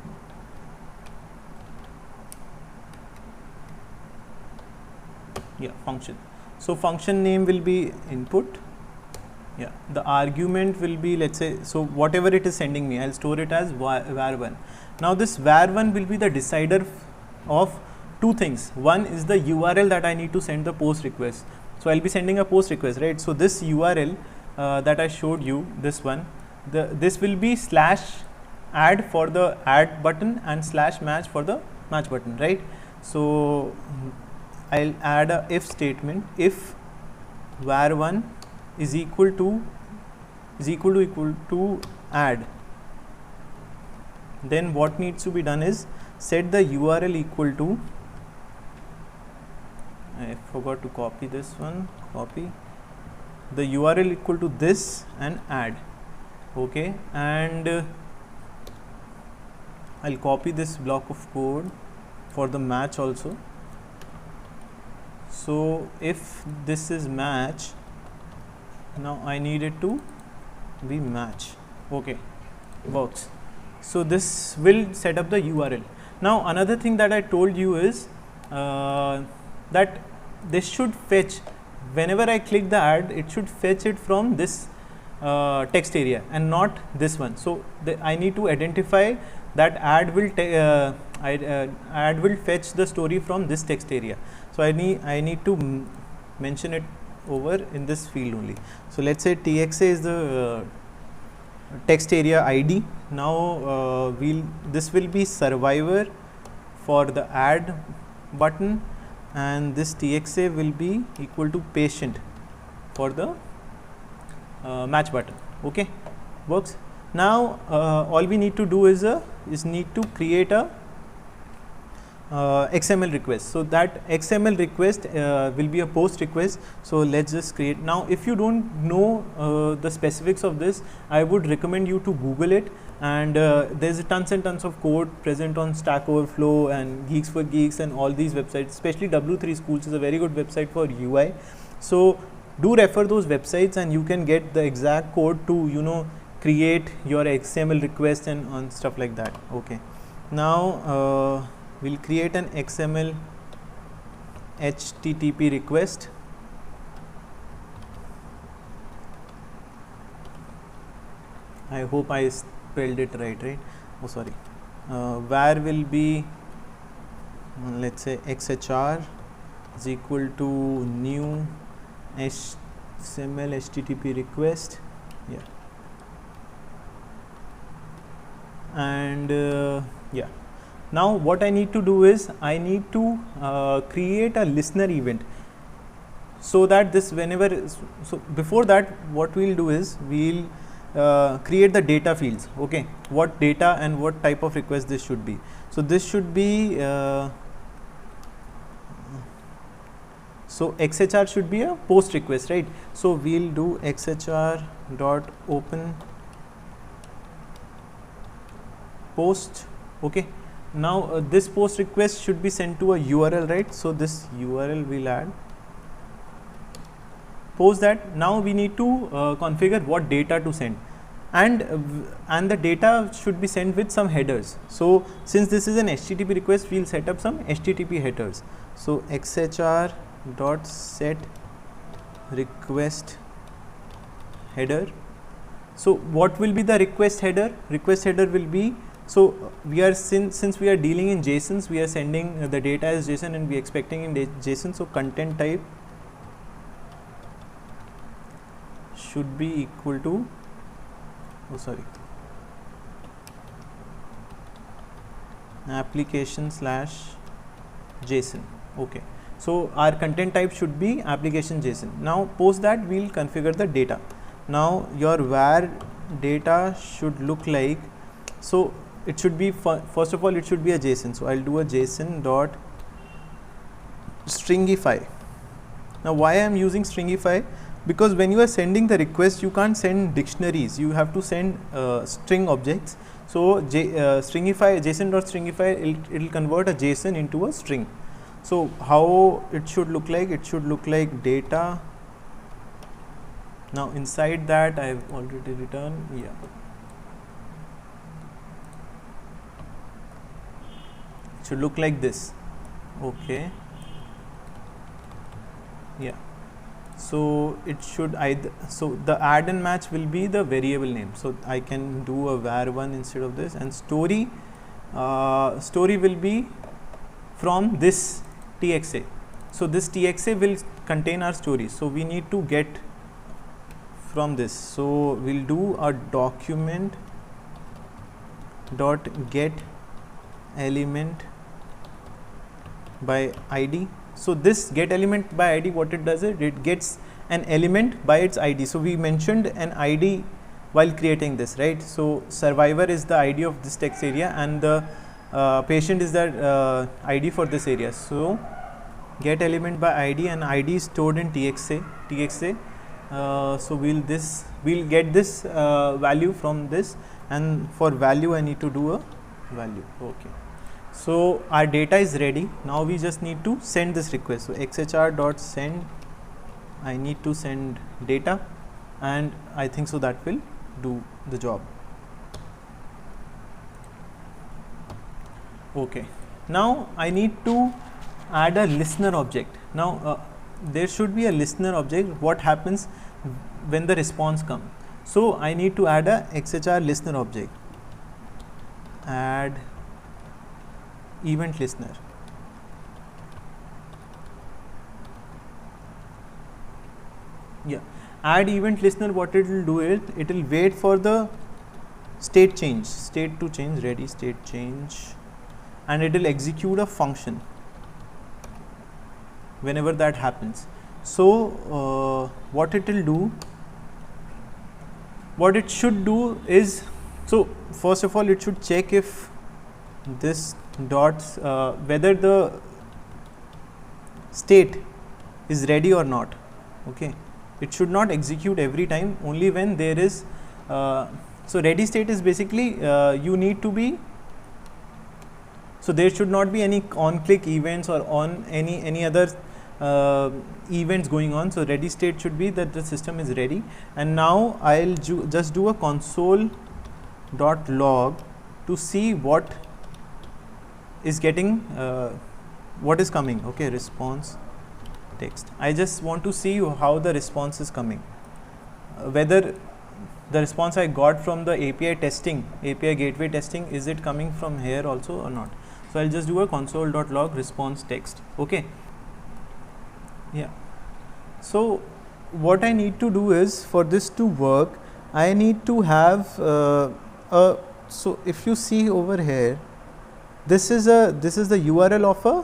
Yeah, function. So function name will be input. Yeah, the argument will be, let's say, so whatever it is sending me, I'll store it as var1. Now this var1 will be the decider of two things. One is the URL that I need to send the post request. So I'll be sending a post request, right? So this URL that I showed you, this one, this will be /add for the add button and /match for the match button, right? So I'll add a if statement. If var1 is equal to add, then what needs to be done is set the URL equal to, I forgot to copy this one, copy the URL equal to this and add. Okay, and I'll copy this block of code for the match also. So if this is match, now I need it to be match. Okay, works. So this will set up the URL. Now another thing that I told you is that this should fetch, whenever I click the ad, it should fetch it from this text area and not this one. So I need to identify that ad will ad will fetch the story from this text area. So I need to mention it over in this field only. So let's say TXA is the text area ID. Now this will be survivor for the ad button, and this TXA will be equal to patient for the match button. Okay, works. Now all we need to do is need to create a XML request. So that XML request will be a post request. So let's just create. Now if you don't know the specifics of this, I would recommend you to Google it, and there's tons and tons of code present on Stack Overflow and Geeks for Geeks and all these websites. Especially W3 Schools is a very good website for UI. So do refer those websites and you can get the exact code to create your XML request and on stuff like that. Okay, now we'll create an XML HTTP request. I hope I spelled it right? Oh sorry. Where will be, let's say XHR is equal to new XML HTTP request. Yeah, and yeah. Now what I need to do is I need to create a listener event, so that this so before that what we'll do is we'll create the data fields. Okay, what data and what type of request this should be. So this should be so XHR should be a post request, right? So we'll do XHR dot open post. Okay, now this post request should be sent to a URL, right? So this URL we'll add. Post that. Now we need to configure what data to send, and the data should be sent with some headers. So since this is an HTTP request, we'll set up some HTTP headers. So XHR dot set request header. So what will be the request header? Request header will be, so we are since we are dealing in JSONs, we are sending the data as JSON and we are expecting in JSON. So content type should be equal to, oh sorry, application slash JSON. Okay, so our content type should be application JSON. Now post that we'll configure the data. Now your var data should look like, so it should be, first of all it should be a JSON. So I'll do a JSON dot stringify. Now why I am using stringify? Because when you are sending the request, you can't send dictionaries, you have to send string objects. So stringify, JSON.stringify, it will convert a JSON into a string. So how it should look like? It should look like data. Now inside that I have already written, yeah. It should look like this. Okay. Yeah. So it should either, so the add and match will be the variable name. So I can do a var1 instead of this, and story will be from this TXA. So this TXA will contain our story. So we need to get from this. So we'll do a document dot get element by ID. So this get element by ID, what it does is it gets an element by its ID. So we mentioned an ID while creating this, right? So survivor is the ID of this text area, and the patient is the ID for this area. So get element by ID, and ID is stored in TXA. So we'll get this value from this, and for value I need to do a value. Okay. So our data is ready. Now we just need to send this request. So xhr dot send, I need to send data, and I think so that will do the job. Okay, now I need to add a listener object. Now there should be a listener object. What happens when the response comes? So I need to add a xhr listener object. Add event listener. Yeah, add event listener. What it will do is it will wait for the state change, state to change, ready state change, and it will execute a function whenever that happens. So what it will do, what it should do is, so first of all it should check if this dots whether the state is ready or not. Okay, it should not execute every time, only when there is so ready state is basically you need to be, so there should not be any on click events or on any other events going on. So ready state should be that the system is ready. And now I'll just do a console dot log to see what is getting what is coming. Okay, response text. I just want to see how the response is coming, whether the response I got from the API testing, API gateway testing, is it coming from here also or not. So I'll just do a console dot log response text. Okay, yeah. So what I need to do is, for this to work, I need to have so if you see over here, this is the URL of a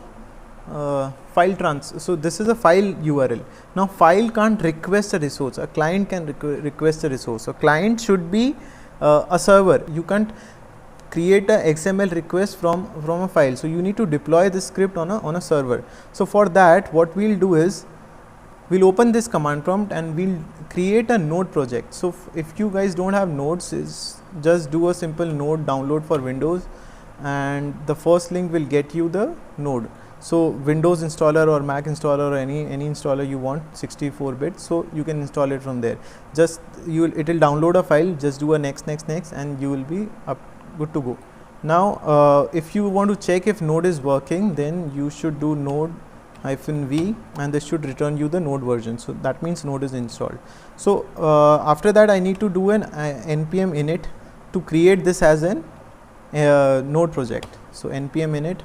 file so this is a file URL. Now file can't request a resource, a client can request a resource. So client should be a server. You can't create a XML request from a file. So you need to deploy this script on a server. So for that, what we'll do is, we'll open this command prompt and we'll create a node project. So if you guys don't have nodes, is just do a simple node download for Windows, and the first link will get you the node. So Windows installer or Mac installer or any installer you want, 64 bit, so you can install it from there. Just it will download a file, just do a next, and you will be good to go. Now if you want to check if node is working, then you should do node -v, and this should return you the node version. So that means node is installed. So after that, I need to do an npm init to create this as an node project. So npm init,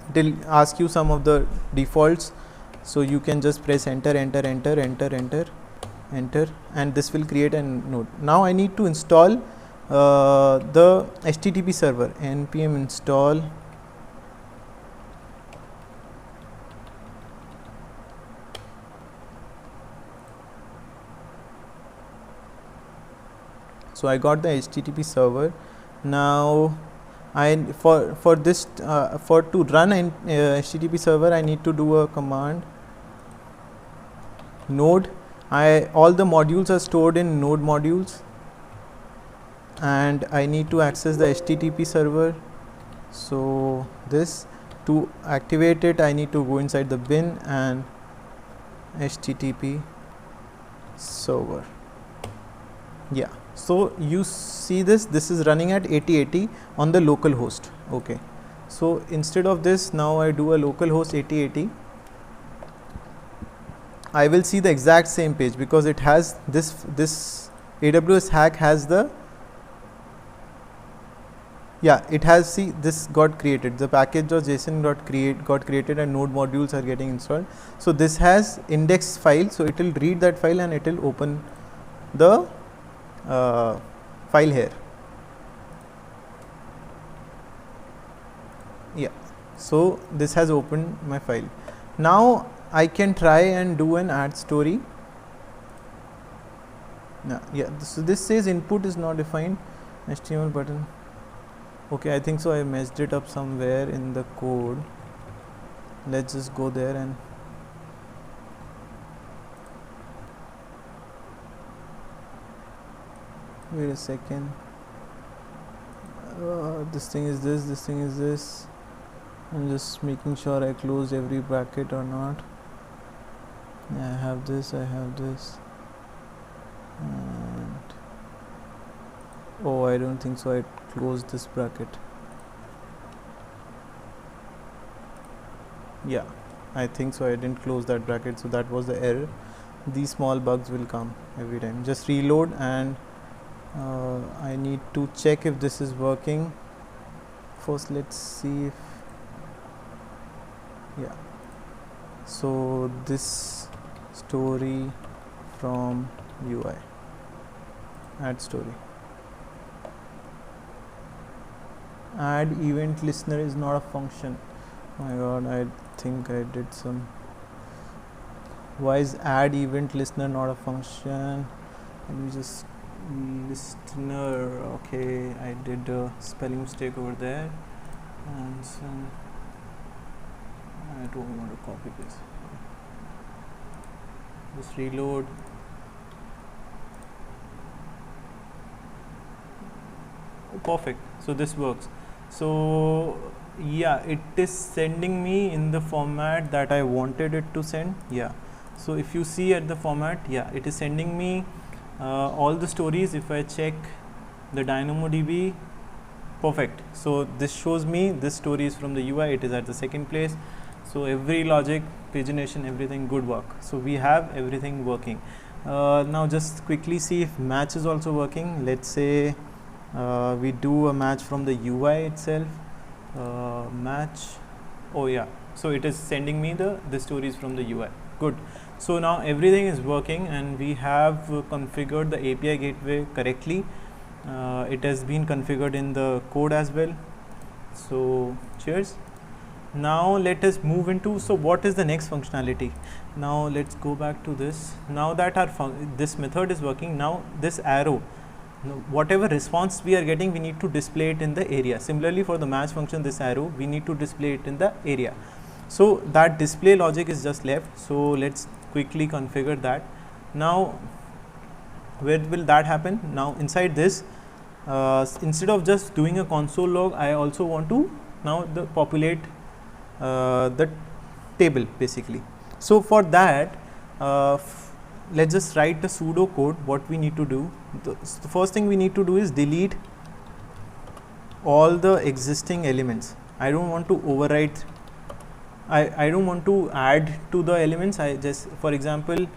it will ask you some of the defaults, so you can just press enter, and this will create a node. Now I need to install the HTTP server. Npm install so I got the HTTP server. Now for this to run an HTTP server, I need to do a command node. All the modules are stored in node modules, and I need to access the HTTP server. So this, to activate it, I need to go inside the bin and HTTP server. Yeah, so you see this is running at 8080 on the local host. Okay, so instead of this, now I do a local host 8080. I will see the exact same page because it has this AWS hack has the, yeah, it has, see, this got created, the package.json got created, and node modules are getting installed. So this has index file, so it will read that file and it will open the file here. Yeah, so this has opened my file. Now I can try and do an add story. Yeah, so this says input is not defined, HTML button. Okay, I think so I messed it up somewhere in the code. Let's just go there and wait a second. this thing is this, this thing is this. I'm just making sure I closed every bracket or not. I have this, and oh, I don't think so I closed this bracket. Yeah, I think so I didn't close that bracket, so that was the error. These small bugs will come every time. Just reload, and I need to check if this is working. First let's see if, yeah, so this story from UI, add story, add event listener is not a function. Oh my god, I think I did some, why is add event listener not a function? Let me just, listener, okay, I did a spelling mistake over there, and some, I don't want to copy this. Just reload. Oh, perfect. So this works. So yeah, it is sending me in the format that I wanted it to send. Yeah. So if you see at the format, yeah, it is sending me all the stories. If I check the DynamoDB, perfect. So this shows me this story is from the UI. It is at the second place. So every logic, pagination, everything good work. So we have everything working. Now just quickly see if match is also working. Let's say we do a match from the UI itself. Match. Oh yeah. So it is sending me the stories from the UI. Good. So now everything is working, and we have configured the API gateway correctly. It has been configured in the code as well. So cheers. Now let us move into, so what is the next functionality? Now let's go back to this. Now that our this method is working, now this arrow, whatever response we are getting, we need to display it in the area. Similarly for the match function, this arrow, we need to display it in the area. So that display logic is just left. So let's quickly configure that. Now where will that happen? Now inside this, instead of just doing a console log, I also want to now populate the table basically. So for that, let's just write the pseudo code. What we need to do, the first thing we need to do is delete all the existing elements. I don't want to overwrite, I don't want to add to the elements. I just, for example,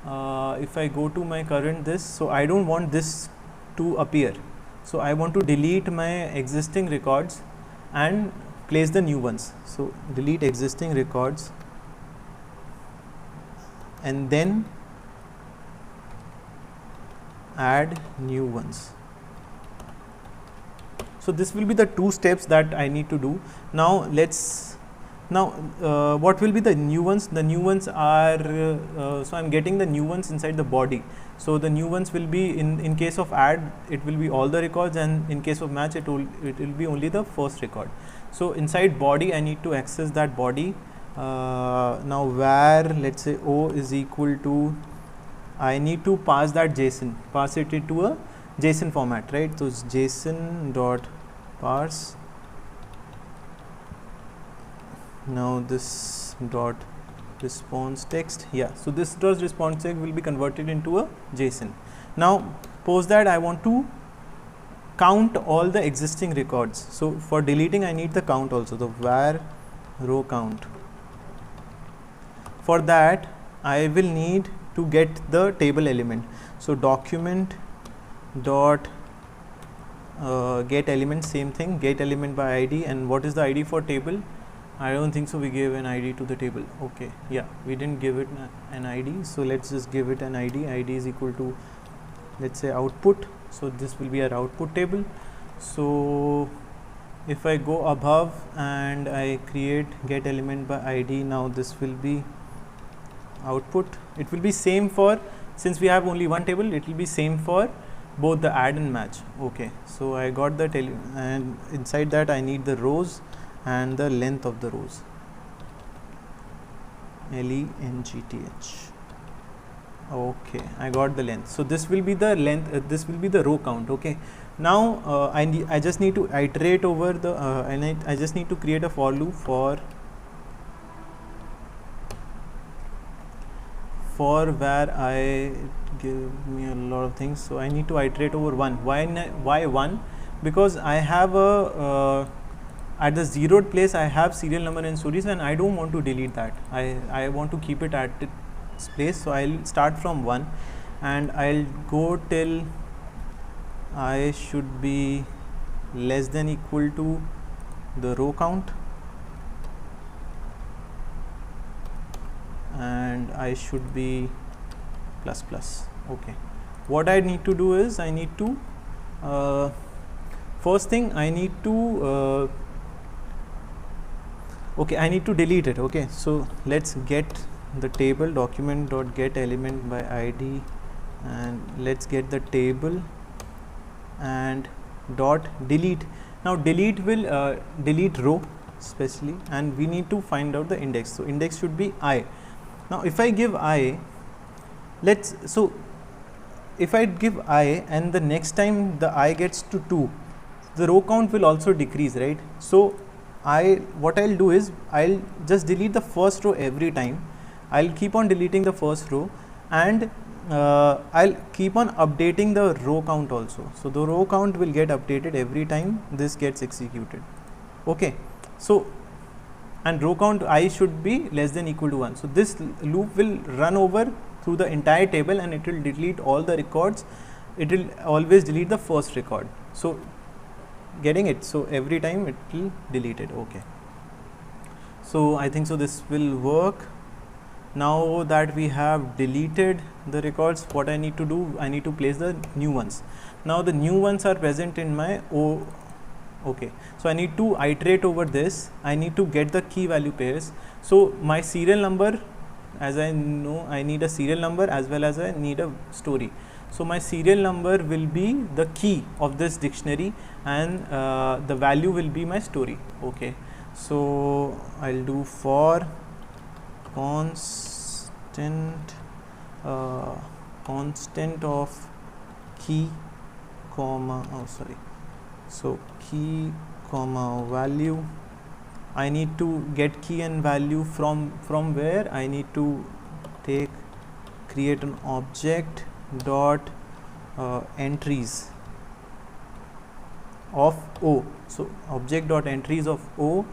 if I go to my current this, so I don't want this to appear. So I want to delete my existing records and place the new ones. So delete existing records and then add new ones. So this will be the two steps that I need to do. Now what will be the new ones? The new ones are so I'm getting the new ones inside the body. So the new ones will be in case of add, it will be all the records, and in case of match, it will be only the first record. So inside body, I need to access that body. Now where, let's say O is equal to, I need to pass that JSON, pass it into a JSON format, right? So it's JSON dot parse. Now this dot response text, yeah. So this dot response text will be converted into a JSON. Now post that, I want to count all the existing records. So for deleting, I need the count also, the var row count. For that, I will need to get the table element. So document dot get element, same thing, get element by ID. And what is the ID for table? I don't think so we gave an ID to the table. Okay, yeah, we didn't give it an ID. So let's just give it an ID. ID is equal to, let's say, output. So this will be our output table. So if I go above and I create get element by ID, now this will be output. It will be same for, since we have only one table, it will be same for both the add and match. Okay, so I got that, and inside that I need the rows and the length of the rows, LENGTH. Okay, I got the length. So this will be the length, this will be the row count. Okay, now I just need to iterate over the I just need to create a for loop for where I give me a lot of things. So I need to iterate over 1. Why 1? Because I have a at the zeroed place I have serial number and stories, and I don't want to delete that. I want to keep it at its place. So I'll start from 1 and I'll go till I should be less than equal to the row count, and I should be plus plus. Okay, what I need to do is I need to first thing I need to okay, I need to delete it. Okay, so let's get the table document dot get element by id, and let's get the table and dot delete. Now delete will delete row especially, and we need to find out the index. So index should be I. Now if I give I, so if I give I and the next time the I gets to 2, the row count will also decrease, right? So what I'll do is I'll just delete the first row every time. I'll keep on deleting the first row, and I'll keep on updating the row count also. So the row count will get updated every time this gets executed. Okay, so and row count I should be less than equal to 1. So this loop will run over through the entire table, and it will delete all the records. It will always delete the first record. So getting it? So every time it will delete it. Okay, so I think so this will work. Now that we have deleted the records, what I need to do, I need to place the new ones. Now the new ones are present in my O. Okay, so I need to iterate over this. I need to get the key value pairs. So my serial number, as I know, I need a serial number as well as I need a story. So my serial number will be the key of this dictionary, and the value will be my story. Okay, so I'll do for constant of key comma so key comma value. I need to get key and value from where? I need to create an object dot entries of O. So object dot entries of O,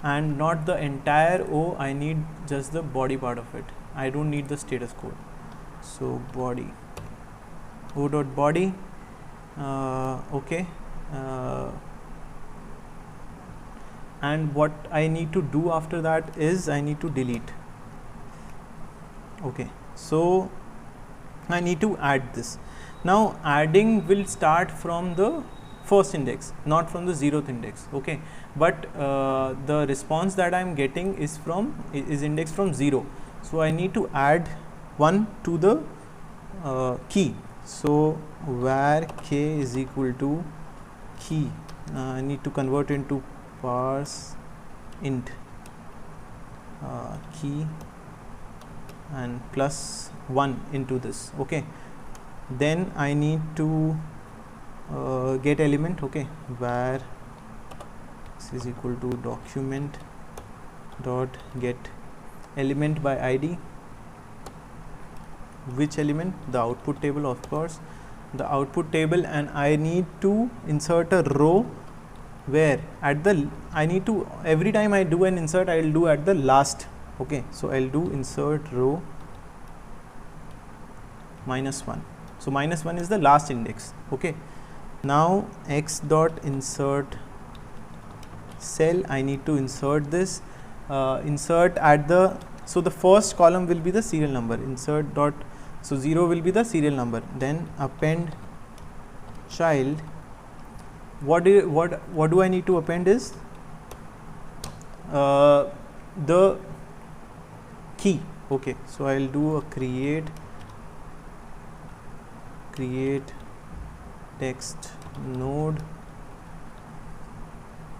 and not the entire O. I need just the body part of it. I don't need the status code. So body, O dot body. Okay, and what I need to do after that is I need to delete. Okay, so I need to add this. Now adding will start from the first index, not from the 0th index. Okay, but the response that I am getting is indexed from 0. So I need to add 1 to the key. So where k is equal to key, I need to convert into parse int key and plus 1 into this. Okay, then I need to get element. Okay, where this is equal to document dot get element by id. Which element? The output table, of course, the output table. And I need to insert a row where I need to, every time I do an insert, I will do at the last. Okay, so I'll do insert row -1. So -1 is the last index. Okay, now x dot insert cell, I need to insert this, insert at the, so the first column will be the serial number, insert dot, so 0 will be the serial number, then append child. What do I need to append is the key. Okay, so I'll do a create text node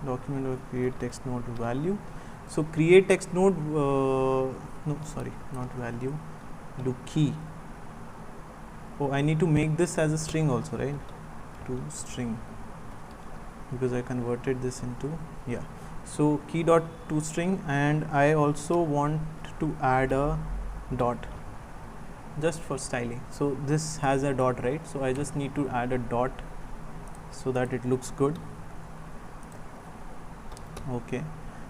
document or create text node value. So create text node, no sorry, not value, do key. Oh, I need to make this as a string also, right? To string, because I converted this into, yeah. So key dot to string, and I also want to add a dot just for styling. So this has a dot, right? So I just need to add a dot so that it looks good. Okay.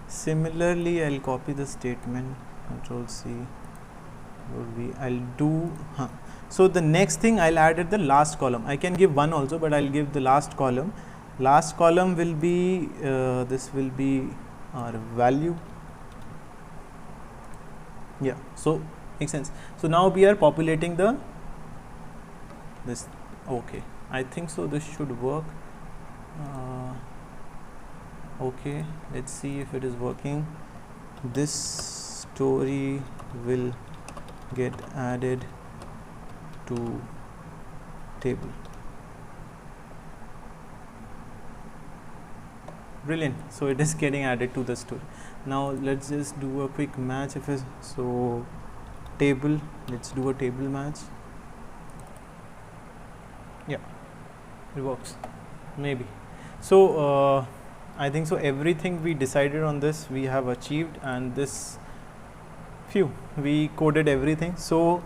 Similarly, I'll copy the statement, Control C, I'll do, so the next thing I'll add at the last column. I can give one also, but I'll give the last column. Last column will be, this will be our value. Yeah, so makes sense. So now we are populating the, this, okay, I think so this should work. Okay, let's see if it is working. This story will get added to table. Brilliant. So it is getting added to the story. Now let's just do a quick match. If it's, so table, let's do a table match. Yeah, it works, maybe. So I think so everything we decided on this we have achieved, and this few we coded everything. So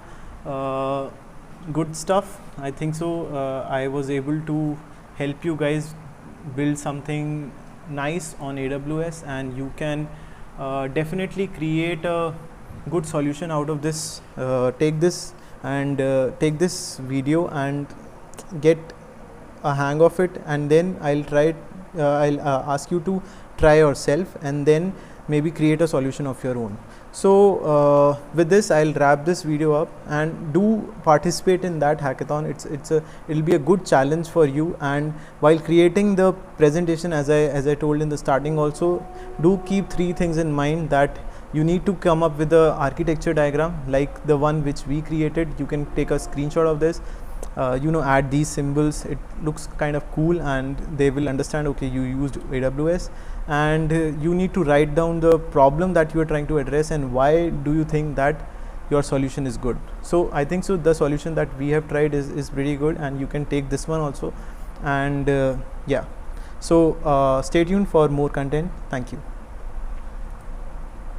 good stuff. I think so I was able to help you guys build something nice on AWS, and you can definitely create a good solution out of this. Take this and take this video and get a hang of it, and then I'll try I'll ask you to try yourself, and then maybe create a solution of your own. So with this I'll wrap this video up, and do participate in that hackathon. It'll be a good challenge for you. And while creating the presentation, as I told in the starting also, do keep 3 things in mind. That you need to come up with a architecture diagram like the one which we created. You can take a screenshot of this, add these symbols. It looks kind of cool, and they will understand, okay, you used AWS. And you need to write down the problem that you are trying to address, and why do you think that your solution is good. So I think so the solution that we have tried is pretty good, and you can take this one also. And yeah, so stay tuned for more content. Thank you.